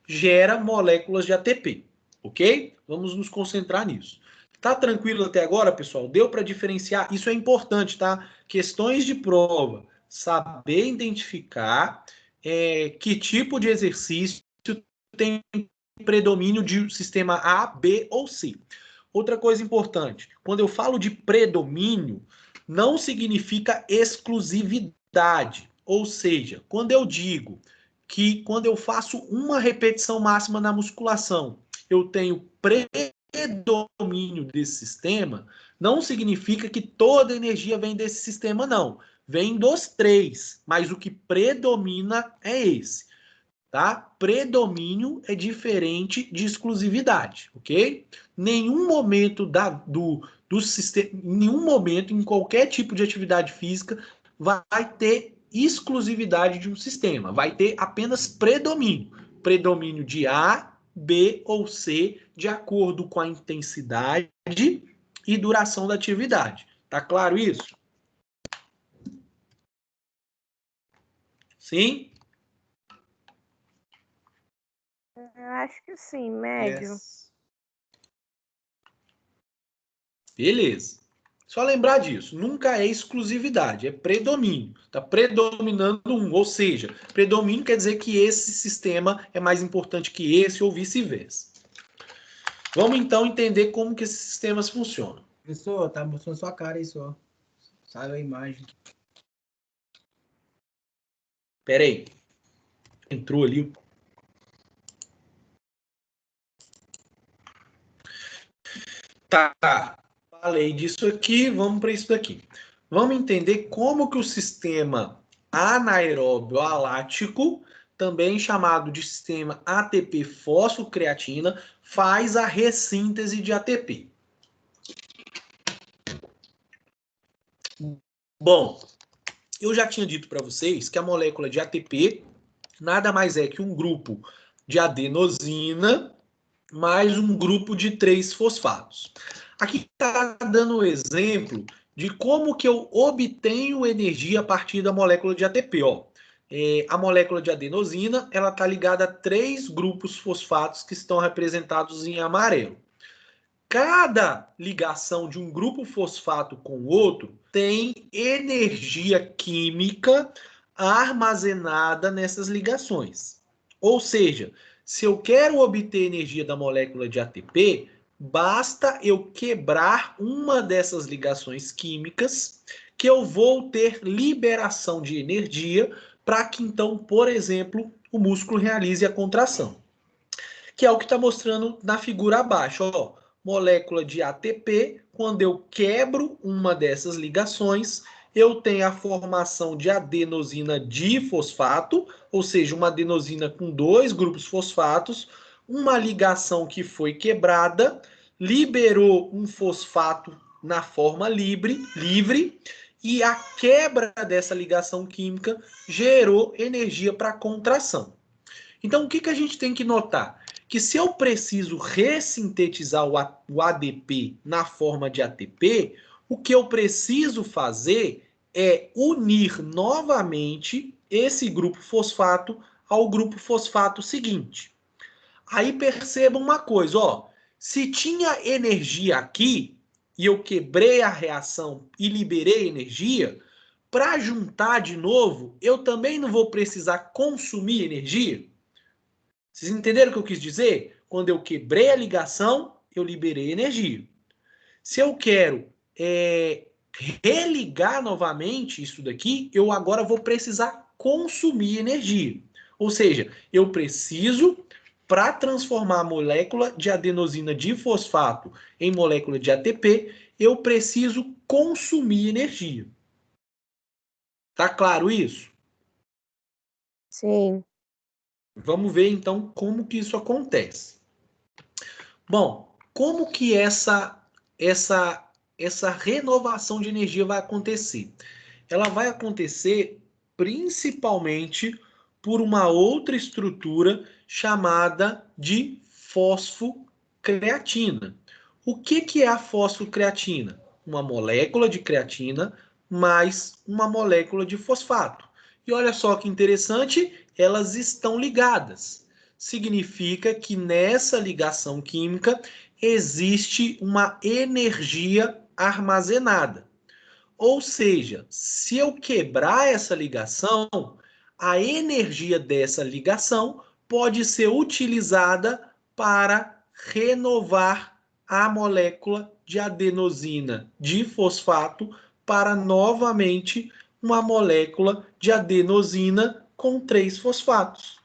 gera moléculas de ATP, ok? Vamos nos concentrar nisso. Tá tranquilo até agora, pessoal? Deu para diferenciar? Isso é importante, tá? Questões de prova. Saber identificar que tipo de exercício tem predomínio de sistema A, B ou C. Outra coisa importante, quando eu falo de predomínio, não significa exclusividade. Ou seja, quando eu digo que quando eu faço uma repetição máxima na musculação, eu tenho predomínio desse sistema, não significa que toda a energia vem desse sistema, não. Vem dos 3, mas o que predomina é esse. Tá? Predomínio é diferente de exclusividade, ok? Nenhum momento do sistema, nenhum momento em qualquer tipo de atividade física vai ter exclusividade de um sistema, vai ter apenas predomínio. Predomínio de A, B ou C, de acordo com a intensidade e duração da atividade. Tá claro isso? Sim? Eu acho que sim, médio. Yes. Beleza. Só lembrar disso, nunca é exclusividade, é predomínio. Está predominando um, ou seja, predomínio quer dizer que esse sistema é mais importante que esse ou vice-versa. Vamos então entender como que esses sistemas funcionam. Professor, tá mostrando sua cara aí só. Sabe a imagem. Pera aí. Entrou ali. Tá. Falei disso aqui, vamos para isso daqui. Vamos entender como que o sistema anaeróbio alático, também chamado de sistema ATP fosfocreatina, faz a ressíntese de ATP. Bom, eu já tinha dito para vocês que a molécula de ATP nada mais é que um grupo de adenosina mais um grupo de 3 fosfatos. Aqui está dando o exemplo de como que eu obtenho energia a partir da molécula de ATP. Ó. A molécula de adenosina ela está ligada a 3 grupos fosfatos que estão representados em amarelo. Cada ligação de um grupo fosfato com o outro tem energia química armazenada nessas ligações. Ou seja, se eu quero obter energia da molécula de ATP, basta eu quebrar uma dessas ligações químicas que eu vou ter liberação de energia para que então, por exemplo, o músculo realize a contração. Que é o que está mostrando na figura abaixo. Ó, molécula de ATP, quando eu quebro uma dessas ligações, eu tenho a formação de adenosina difosfato, ou seja, uma adenosina com 2 grupos fosfatos, uma ligação que foi quebrada, liberou um fosfato na forma livre, e a quebra dessa ligação química gerou energia para a contração. Então, o que a gente tem que notar? Que se eu preciso ressintetizar o ADP na forma de ATP, o que eu preciso fazer é unir novamente esse grupo fosfato ao grupo fosfato seguinte. Aí perceba uma coisa, ó, se tinha energia aqui e eu quebrei a reação e liberei energia, para juntar de novo, eu também não vou precisar consumir energia? Vocês entenderam o que eu quis dizer? Quando eu quebrei a ligação, eu liberei energia. Se eu quero religar novamente isso daqui, eu agora vou precisar consumir energia. Ou seja, eu preciso, para transformar a molécula de adenosina difosfato em molécula de ATP, eu preciso consumir energia. Tá claro isso? Sim. Vamos ver então como que isso acontece. Bom, como que essa renovação de energia vai acontecer? Ela vai acontecer principalmente por uma outra estrutura chamada de fosfocreatina. O que é a fosfocreatina? Uma molécula de creatina mais uma molécula de fosfato. E olha só que interessante, elas estão ligadas. Significa que nessa ligação química existe uma energia armazenada. Ou seja, se eu quebrar essa ligação, a energia dessa ligação pode ser utilizada para renovar a molécula de adenosina difosfato para novamente uma molécula de adenosina com 3 fosfatos.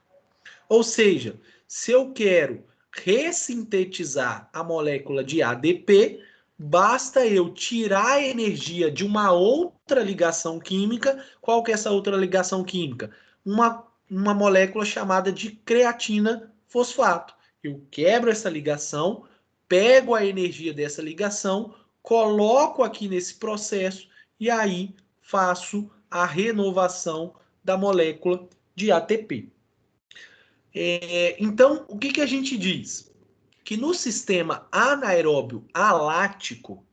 Ou seja, se eu quero ressintetizar a molécula de ADP, basta eu tirar a energia de uma outra ligação química. Qual que é essa outra ligação química? Uma molécula chamada de creatina fosfato. Eu quebro essa ligação, pego a energia dessa ligação, coloco aqui nesse processo e aí faço a renovação da molécula de ATP. Então, o que a gente diz? Que no sistema anaeróbio alático,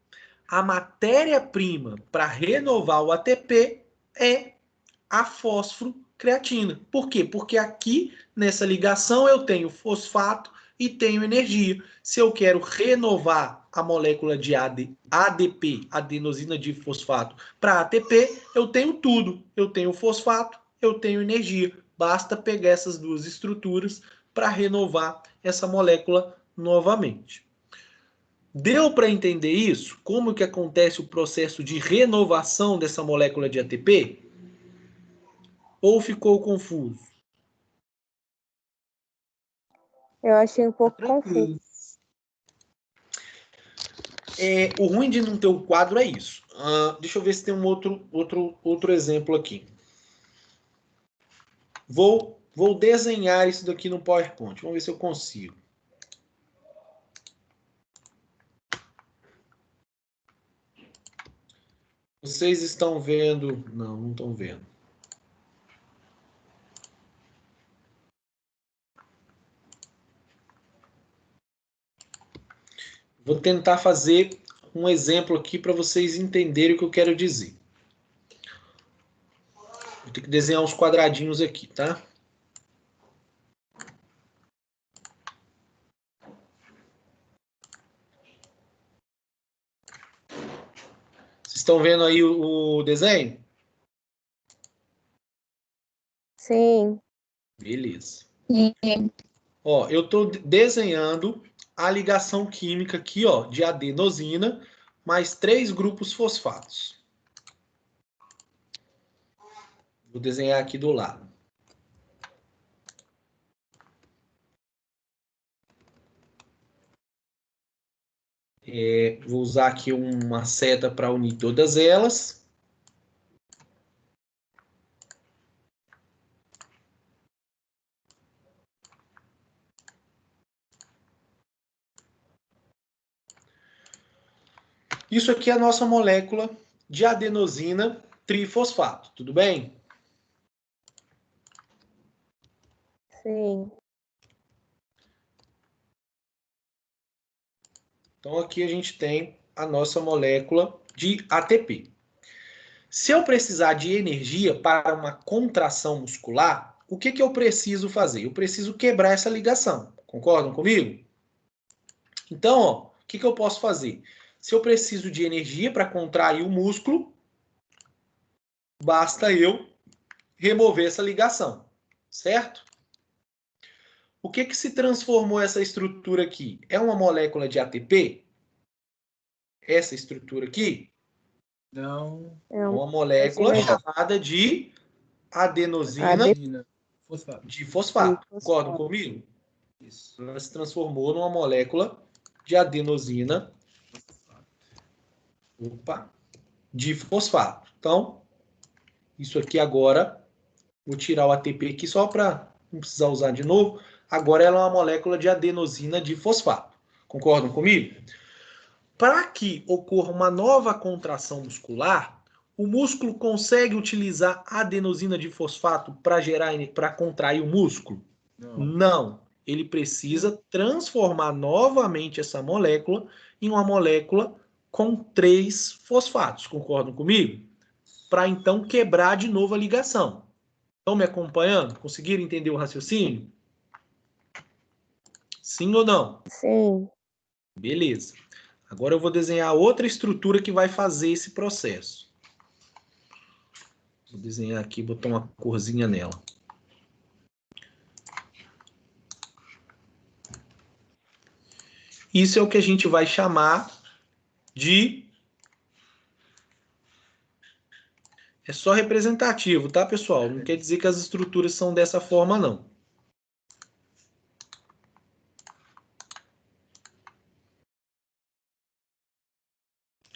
a matéria-prima para renovar o ATP é a fosfocreatina. Por quê? Porque aqui, nessa ligação, eu tenho fosfato e tenho energia. Se eu quero renovar a molécula de ADP, adenosina difosfato, para ATP, eu tenho tudo. Eu tenho fosfato, eu tenho energia. Basta pegar essas duas estruturas para renovar essa molécula novamente. Deu para entender isso? Como que acontece o processo de renovação dessa molécula de ATP? Ou ficou confuso? Eu achei um pouco confuso. O ruim de não ter o quadro é isso. Deixa eu ver se tem um outro exemplo aqui. Vou desenhar isso daqui no PowerPoint. Vamos ver se eu consigo. Vocês estão vendo? Não, não estão vendo. Vou tentar fazer um exemplo aqui para vocês entenderem o que eu quero dizer. Vou ter que desenhar uns quadradinhos aqui, tá? Vocês estão vendo aí o desenho? Sim. Beleza. Sim. Ó, eu estou desenhando a ligação química aqui, ó, de adenosina mais 3 grupos fosfatos. Vou desenhar aqui do lado. Vou usar aqui uma seta para unir todas elas. Isso aqui é a nossa molécula de adenosina trifosfato, tudo bem? Sim. Então aqui a gente tem a nossa molécula de ATP. Se eu precisar de energia para uma contração muscular, o que eu preciso fazer? Eu preciso quebrar essa ligação. Concordam comigo? Então, ó, o que eu posso fazer? Se eu preciso de energia para contrair o músculo, basta eu remover essa ligação, certo? O que se transformou essa estrutura aqui? É uma molécula de ATP? Essa estrutura aqui? Não. É uma molécula chamada de adenosina de fosfato. Concordam comigo? Isso. Ela se transformou numa molécula de adenosina de fosfato. Então, isso aqui agora, vou tirar o ATP aqui só para não precisar usar de novo. Agora ela é uma molécula de adenosina de fosfato. Concordam comigo? Para que ocorra uma nova contração muscular, o músculo consegue utilizar adenosina de fosfato para contrair o músculo? Não. Ele precisa transformar novamente essa molécula em uma molécula com 3 fosfatos. Concordam comigo? Para então quebrar de novo a ligação. Estão me acompanhando? Conseguiram entender o raciocínio? Sim ou não? Sim. Beleza. Agora eu vou desenhar outra estrutura que vai fazer esse processo. Vou desenhar aqui, botar uma corzinha nela. Isso é o que a gente vai chamar de... É só representativo, tá, pessoal? Não quer dizer que as estruturas são dessa forma, não.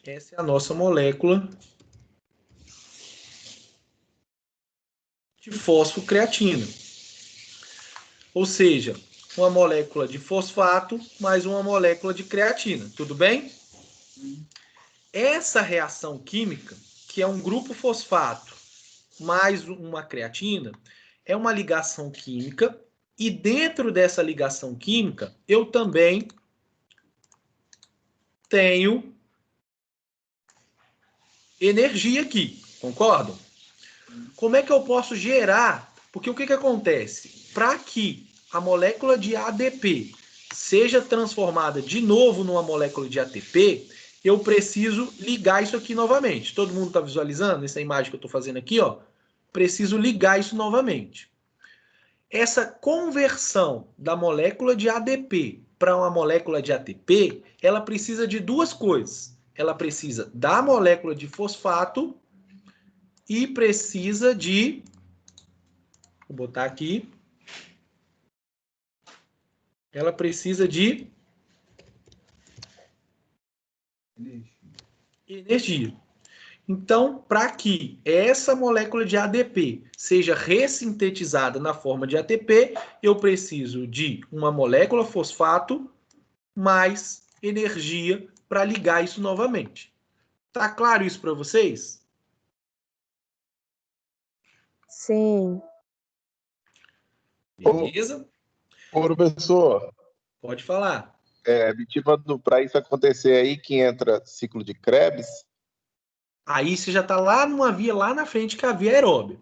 Essa é a nossa molécula de fosfocreatina. Ou seja, uma molécula de fosfato mais uma molécula de creatina. Tudo bem? Essa reação química, que é um grupo fosfato mais uma creatina é uma ligação química, e dentro dessa ligação química eu também tenho energia aqui, concordam? Como é que eu posso gerar? Porque o que acontece? Para que a molécula de ADP seja transformada de novo numa molécula de ATP, eu preciso ligar isso aqui novamente. Todo mundo está visualizando essa imagem que eu estou fazendo aqui? Ó? Preciso ligar isso novamente. Essa conversão da molécula de ADP para uma molécula de ATP, ela precisa de duas coisas. Ela precisa da molécula de fosfato e precisa de... Vou botar aqui. Ela precisa de energia. Então, para que essa molécula de ADP seja ressintetizada na forma de ATP, eu preciso de uma molécula fosfato mais energia para ligar isso novamente. Tá claro isso para vocês? Sim. Beleza? Ô, professor. Pode falar. Para isso acontecer aí que entra ciclo de Krebs. Aí você já está lá numa via lá na frente que é a via aeróbia.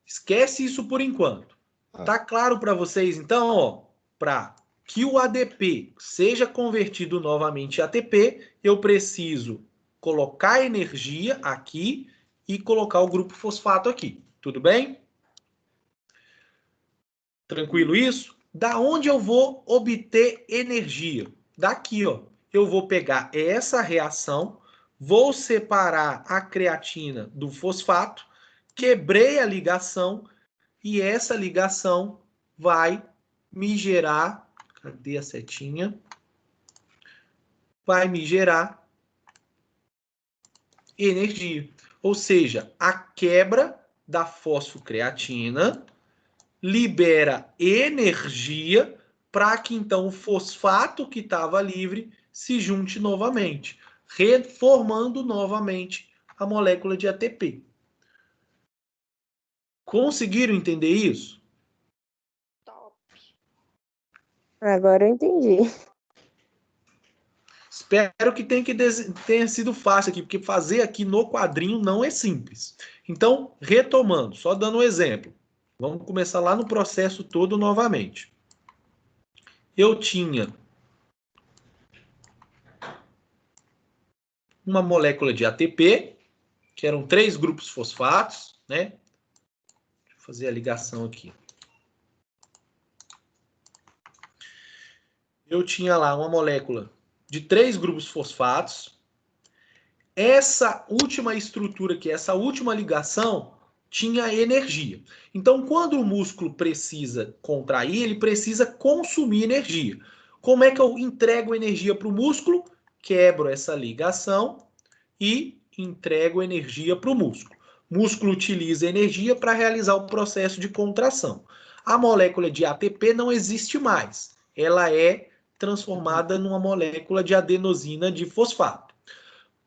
Esquece isso por enquanto. Tá claro para vocês, então, ó, para que o ADP seja convertido novamente em ATP, eu preciso colocar energia aqui e colocar o grupo fosfato aqui. Tudo bem? Tranquilo isso? Da onde eu vou obter energia? Daqui, ó. Eu vou pegar essa reação, vou separar a creatina do fosfato, quebrei a ligação e essa ligação vai me gerar... Cadê a setinha? Vai me gerar energia. Ou seja, a quebra da fosfocreatina libera energia para que então o fosfato que estava livre se junte novamente, reformando novamente a molécula de ATP. Conseguiram entender isso? Top. Agora eu entendi. Espero que tenha sido fácil aqui, porque fazer aqui no quadrinho não é simples. Então, retomando, só dando um exemplo. Vamos começar lá no processo todo novamente. Eu tinha uma molécula de ATP, que eram 3 grupos fosfatos, né? Deixa eu fazer a ligação aqui. Eu tinha lá uma molécula de 3 grupos fosfatos. Essa última estrutura aqui, essa última ligação, tinha energia. Então, quando o músculo precisa contrair, ele precisa consumir energia. Como é que eu entrego energia para o músculo? Quebro essa ligação e entrego energia para o músculo. O músculo utiliza energia para realizar o processo de contração. A molécula de ATP não existe mais. Ela é transformada numa molécula de adenosina de fosfato.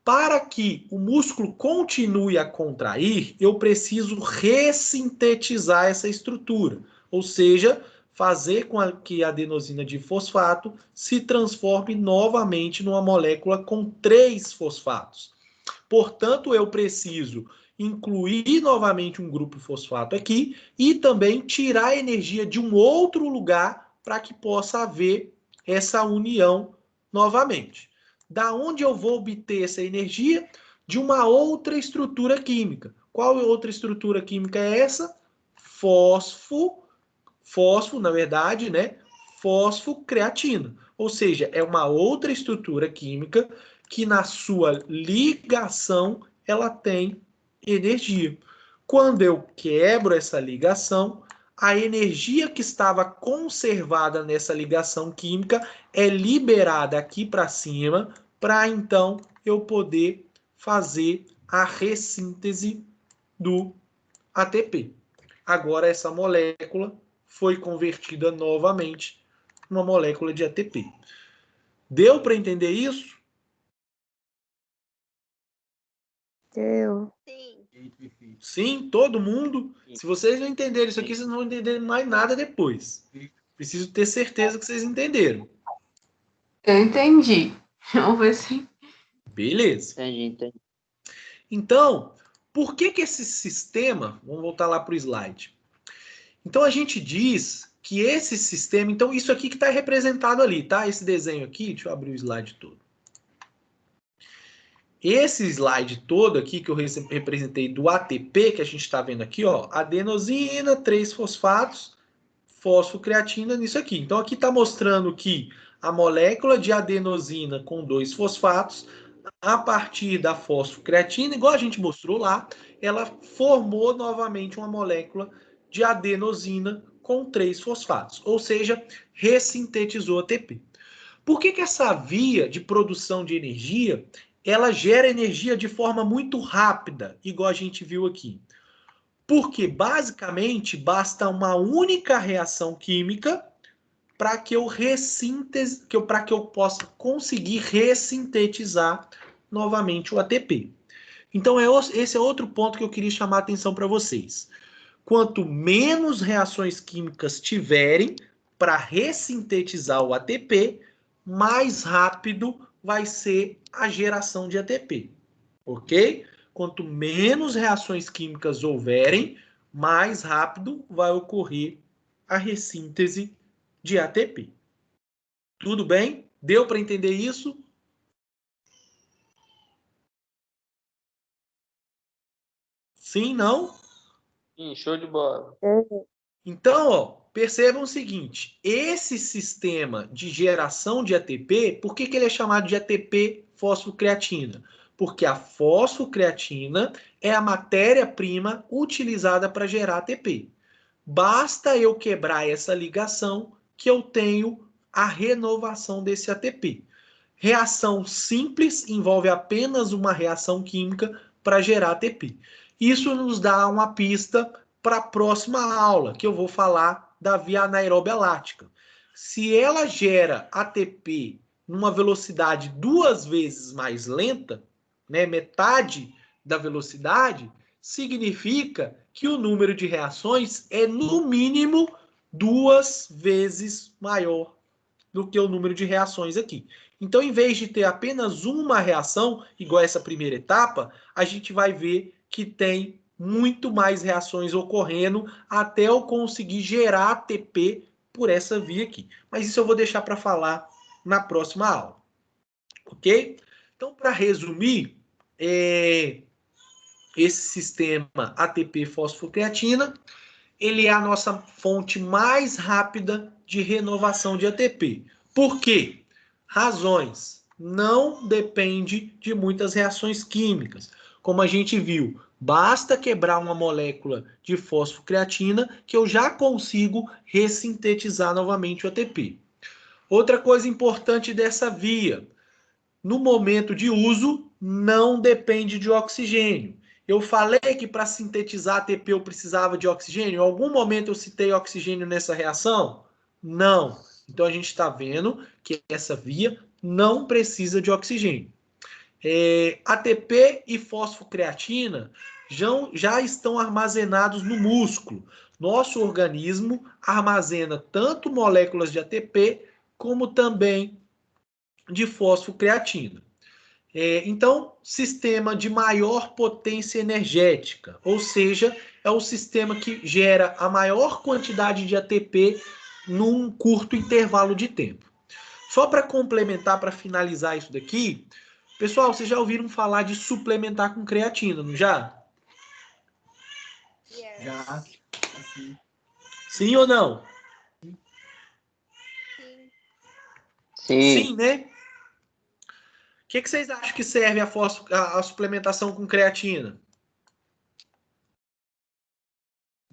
Para que o músculo continue a contrair, eu preciso ressintetizar essa estrutura, ou seja, fazer com que a adenosina de fosfato se transforme novamente numa molécula com 3 fosfatos. Portanto, eu preciso incluir novamente um grupo fosfato aqui e também tirar a energia de um outro lugar para que possa haver essa união novamente. Da onde eu vou obter essa energia? De uma outra estrutura química. Qual outra estrutura química é essa? Fosfo, na verdade, né? Fosfocreatina. Ou seja, é uma outra estrutura química que na sua ligação ela tem energia. Quando eu quebro essa ligação, a energia que estava conservada nessa ligação química é liberada aqui para cima, para então eu poder fazer a ressíntese do ATP. Agora essa molécula foi convertida novamente numa molécula de ATP. Deu para entender isso? Deu. Sim. Sim, todo mundo. Se vocês não entenderem isso aqui, vocês não vão entender mais nada depois. Preciso ter certeza que vocês entenderam. Eu entendi. Vamos ver se... Beleza. Entendi. Então, por que esse sistema... Vamos voltar lá para o slide. Então, a gente diz que esse sistema... Então, isso aqui que está representado ali, tá? Esse desenho aqui, deixa eu abrir o slide todo. Esse slide todo aqui que eu representei do ATP, que a gente está vendo aqui, ó, adenosina, 3 fosfatos, fosfocreatina nisso aqui. Então, aqui está mostrando que a molécula de adenosina com 2 fosfatos, a partir da fosfocreatina, igual a gente mostrou lá, ela formou novamente uma molécula de adenosina com 3 fosfatos, ou seja, ressintetizou ATP. Por que essa via de produção de energia ela gera energia de forma muito rápida, igual a gente viu aqui? Porque, basicamente, basta uma única reação química para que eu possa conseguir ressintetizar novamente o ATP. Então, esse é outro ponto que eu queria chamar a atenção para vocês. Quanto menos reações químicas tiverem para ressintetizar o ATP, mais rápido vai ser a geração de ATP, ok? Quanto menos reações químicas houverem, mais rápido vai ocorrer a ressíntese de ATP. Tudo bem? Deu para entender isso? Sim, não? Sim, show de bola. Então, ó, percebam o seguinte, esse sistema de geração de ATP, por que ele é chamado de ATP fosfocreatina? Porque a fosfocreatina é a matéria-prima utilizada para gerar ATP. Basta eu quebrar essa ligação que eu tenho a renovação desse ATP. Reação simples envolve apenas uma reação química para gerar ATP. Isso nos dá uma pista para a próxima aula, que eu vou falar da via anaeróbia lática. Se ela gera ATP numa velocidade 2 vezes mais lenta, né, metade da velocidade, significa que o número de reações é, no mínimo, 2 vezes maior do que o número de reações aqui. Então, em vez de ter apenas uma reação, igual essa primeira etapa, a gente vai ver que tem muito mais reações ocorrendo até eu conseguir gerar ATP por essa via aqui. Mas isso eu vou deixar para falar na próxima aula. Ok? Então, para resumir, esse sistema ATP fosfocreatina, ele é a nossa fonte mais rápida de renovação de ATP. Por quê? Razões. Não depende de muitas reações químicas. Como a gente viu, basta quebrar uma molécula de fosfocreatina que eu já consigo ressintetizar novamente o ATP. Outra coisa importante dessa via, no momento de uso, não depende de oxigênio. Eu falei que para sintetizar ATP eu precisava de oxigênio? Em algum momento eu citei oxigênio nessa reação? Não. Então a gente está vendo que essa via não precisa de oxigênio. ATP e fosfocreatina já estão armazenados no músculo. Nosso organismo armazena tanto moléculas de ATP como também de fosfocreatina. Então, sistema de maior potência energética, ou seja, é o sistema que gera a maior quantidade de ATP num curto intervalo de tempo. Só para complementar, para finalizar isso daqui, pessoal, vocês já ouviram falar de suplementar com creatina, não já? Já. Sim ou não? Sim. Sim, né? O que vocês acham que serve a suplementação com creatina?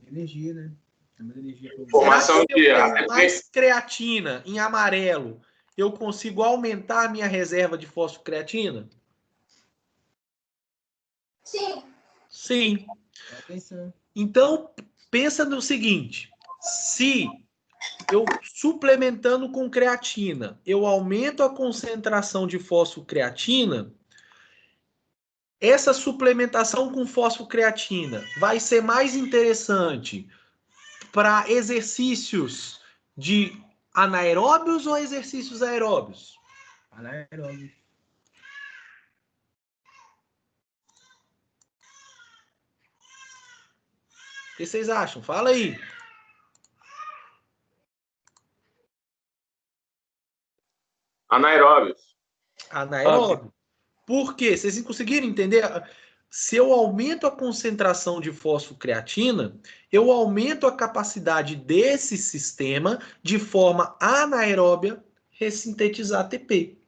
Energia, né? Energia. Formação de ATP. Mais creatina em amarelo, eu consigo aumentar a minha reserva de fosfocreatina? Sim. Sim. Então, pensa no seguinte, se eu suplementando com creatina, eu aumento a concentração de fosfocreatina, essa suplementação com fosfocreatina vai ser mais interessante para exercícios de anaeróbios ou exercícios aeróbios? Anaeróbio. O que vocês acham? Fala aí. Anaeróbios. Anaeróbio. Por quê? Vocês conseguiram entender? Se eu aumento a concentração de fosfocreatina, eu aumento a capacidade desse sistema de forma anaeróbia ressintetizar ATP.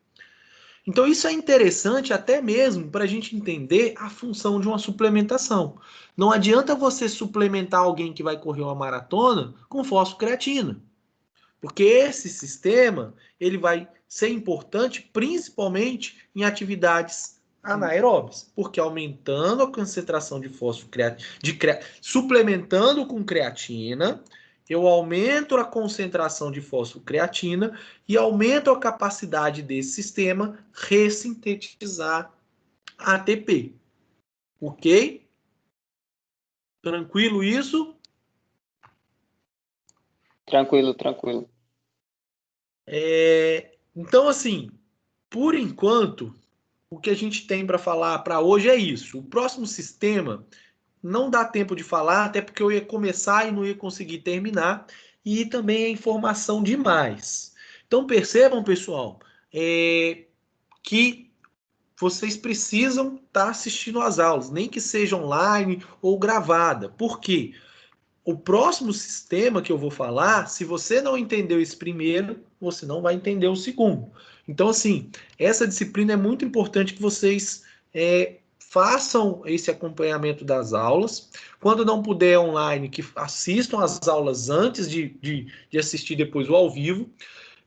Então isso é interessante até mesmo para a gente entender a função de uma suplementação. Não adianta você suplementar alguém que vai correr uma maratona com fosfocreatina, porque esse sistema ele vai ser importante principalmente em atividades anaeróbias, porque aumentando a concentração de fosfocreatina, suplementando com creatina, eu aumento a concentração de fosfocreatina e aumento a capacidade desse sistema ressintetizar ATP. Ok? Tranquilo isso? Tranquilo. Então, assim, por enquanto, o que a gente tem para falar para hoje é isso. O próximo sistema não dá tempo de falar, até porque eu ia começar e não ia conseguir terminar, e também é informação demais. Então, percebam, pessoal, que vocês precisam estar assistindo às aulas, nem que seja online ou gravada. Por quê? O próximo sistema que eu vou falar, se você não entendeu esse primeiro, você não vai entender o segundo. Então, assim, essa disciplina é muito importante que vocês façam esse acompanhamento das aulas. Quando não puder online, que assistam as aulas antes de assistir depois o ao vivo.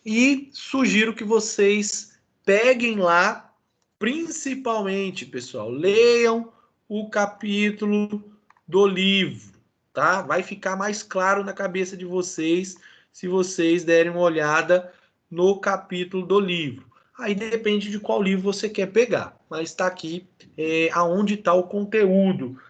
E sugiro que vocês peguem lá, principalmente, pessoal, leiam o capítulo do livro. Tá? Vai ficar mais claro na cabeça de vocês se vocês derem uma olhada no capítulo do livro. Aí depende de qual livro você quer pegar, mas está aqui aonde está o conteúdo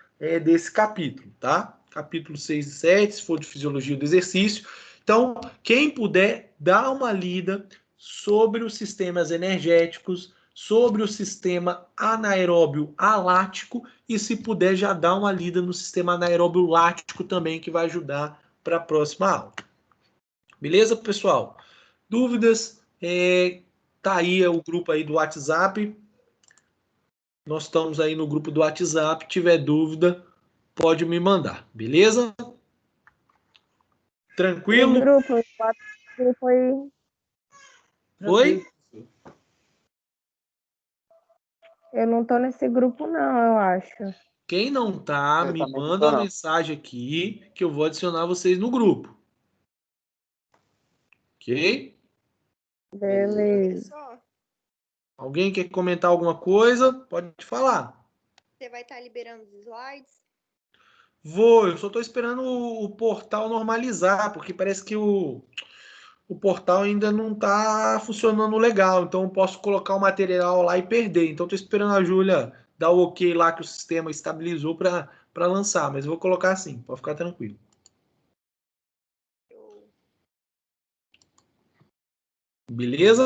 desse capítulo, tá? Capítulo 6 e 7, se for de fisiologia do exercício. Então, quem puder, dá uma lida sobre os sistemas energéticos, sobre o sistema anaeróbio alático e, se puder, já dá uma lida no sistema anaeróbio lático também, que vai ajudar para a próxima aula. Beleza, pessoal? Dúvidas? Tá aí o grupo aí do WhatsApp. Nós estamos aí no grupo do WhatsApp. Se tiver dúvida, pode me mandar. Beleza? Tranquilo? O grupo aí. Oi? Eu não tô nesse grupo, não, eu acho. Quem não tá, Eu me também não manda tô, uma não. mensagem aqui que eu vou adicionar vocês no grupo. Ok? Beleza. Só, Alguém quer comentar alguma coisa? Pode falar. você vai estar liberando os slides? Vou, eu só estou esperando o portal normalizar, porque parece que o portal ainda não está funcionando legal. Então eu posso colocar o material lá e perder. Então estou esperando a Júlia dar o ok lá que o sistema estabilizou para lançar. Mas eu vou colocar assim, pode ficar tranquilo. Beleza?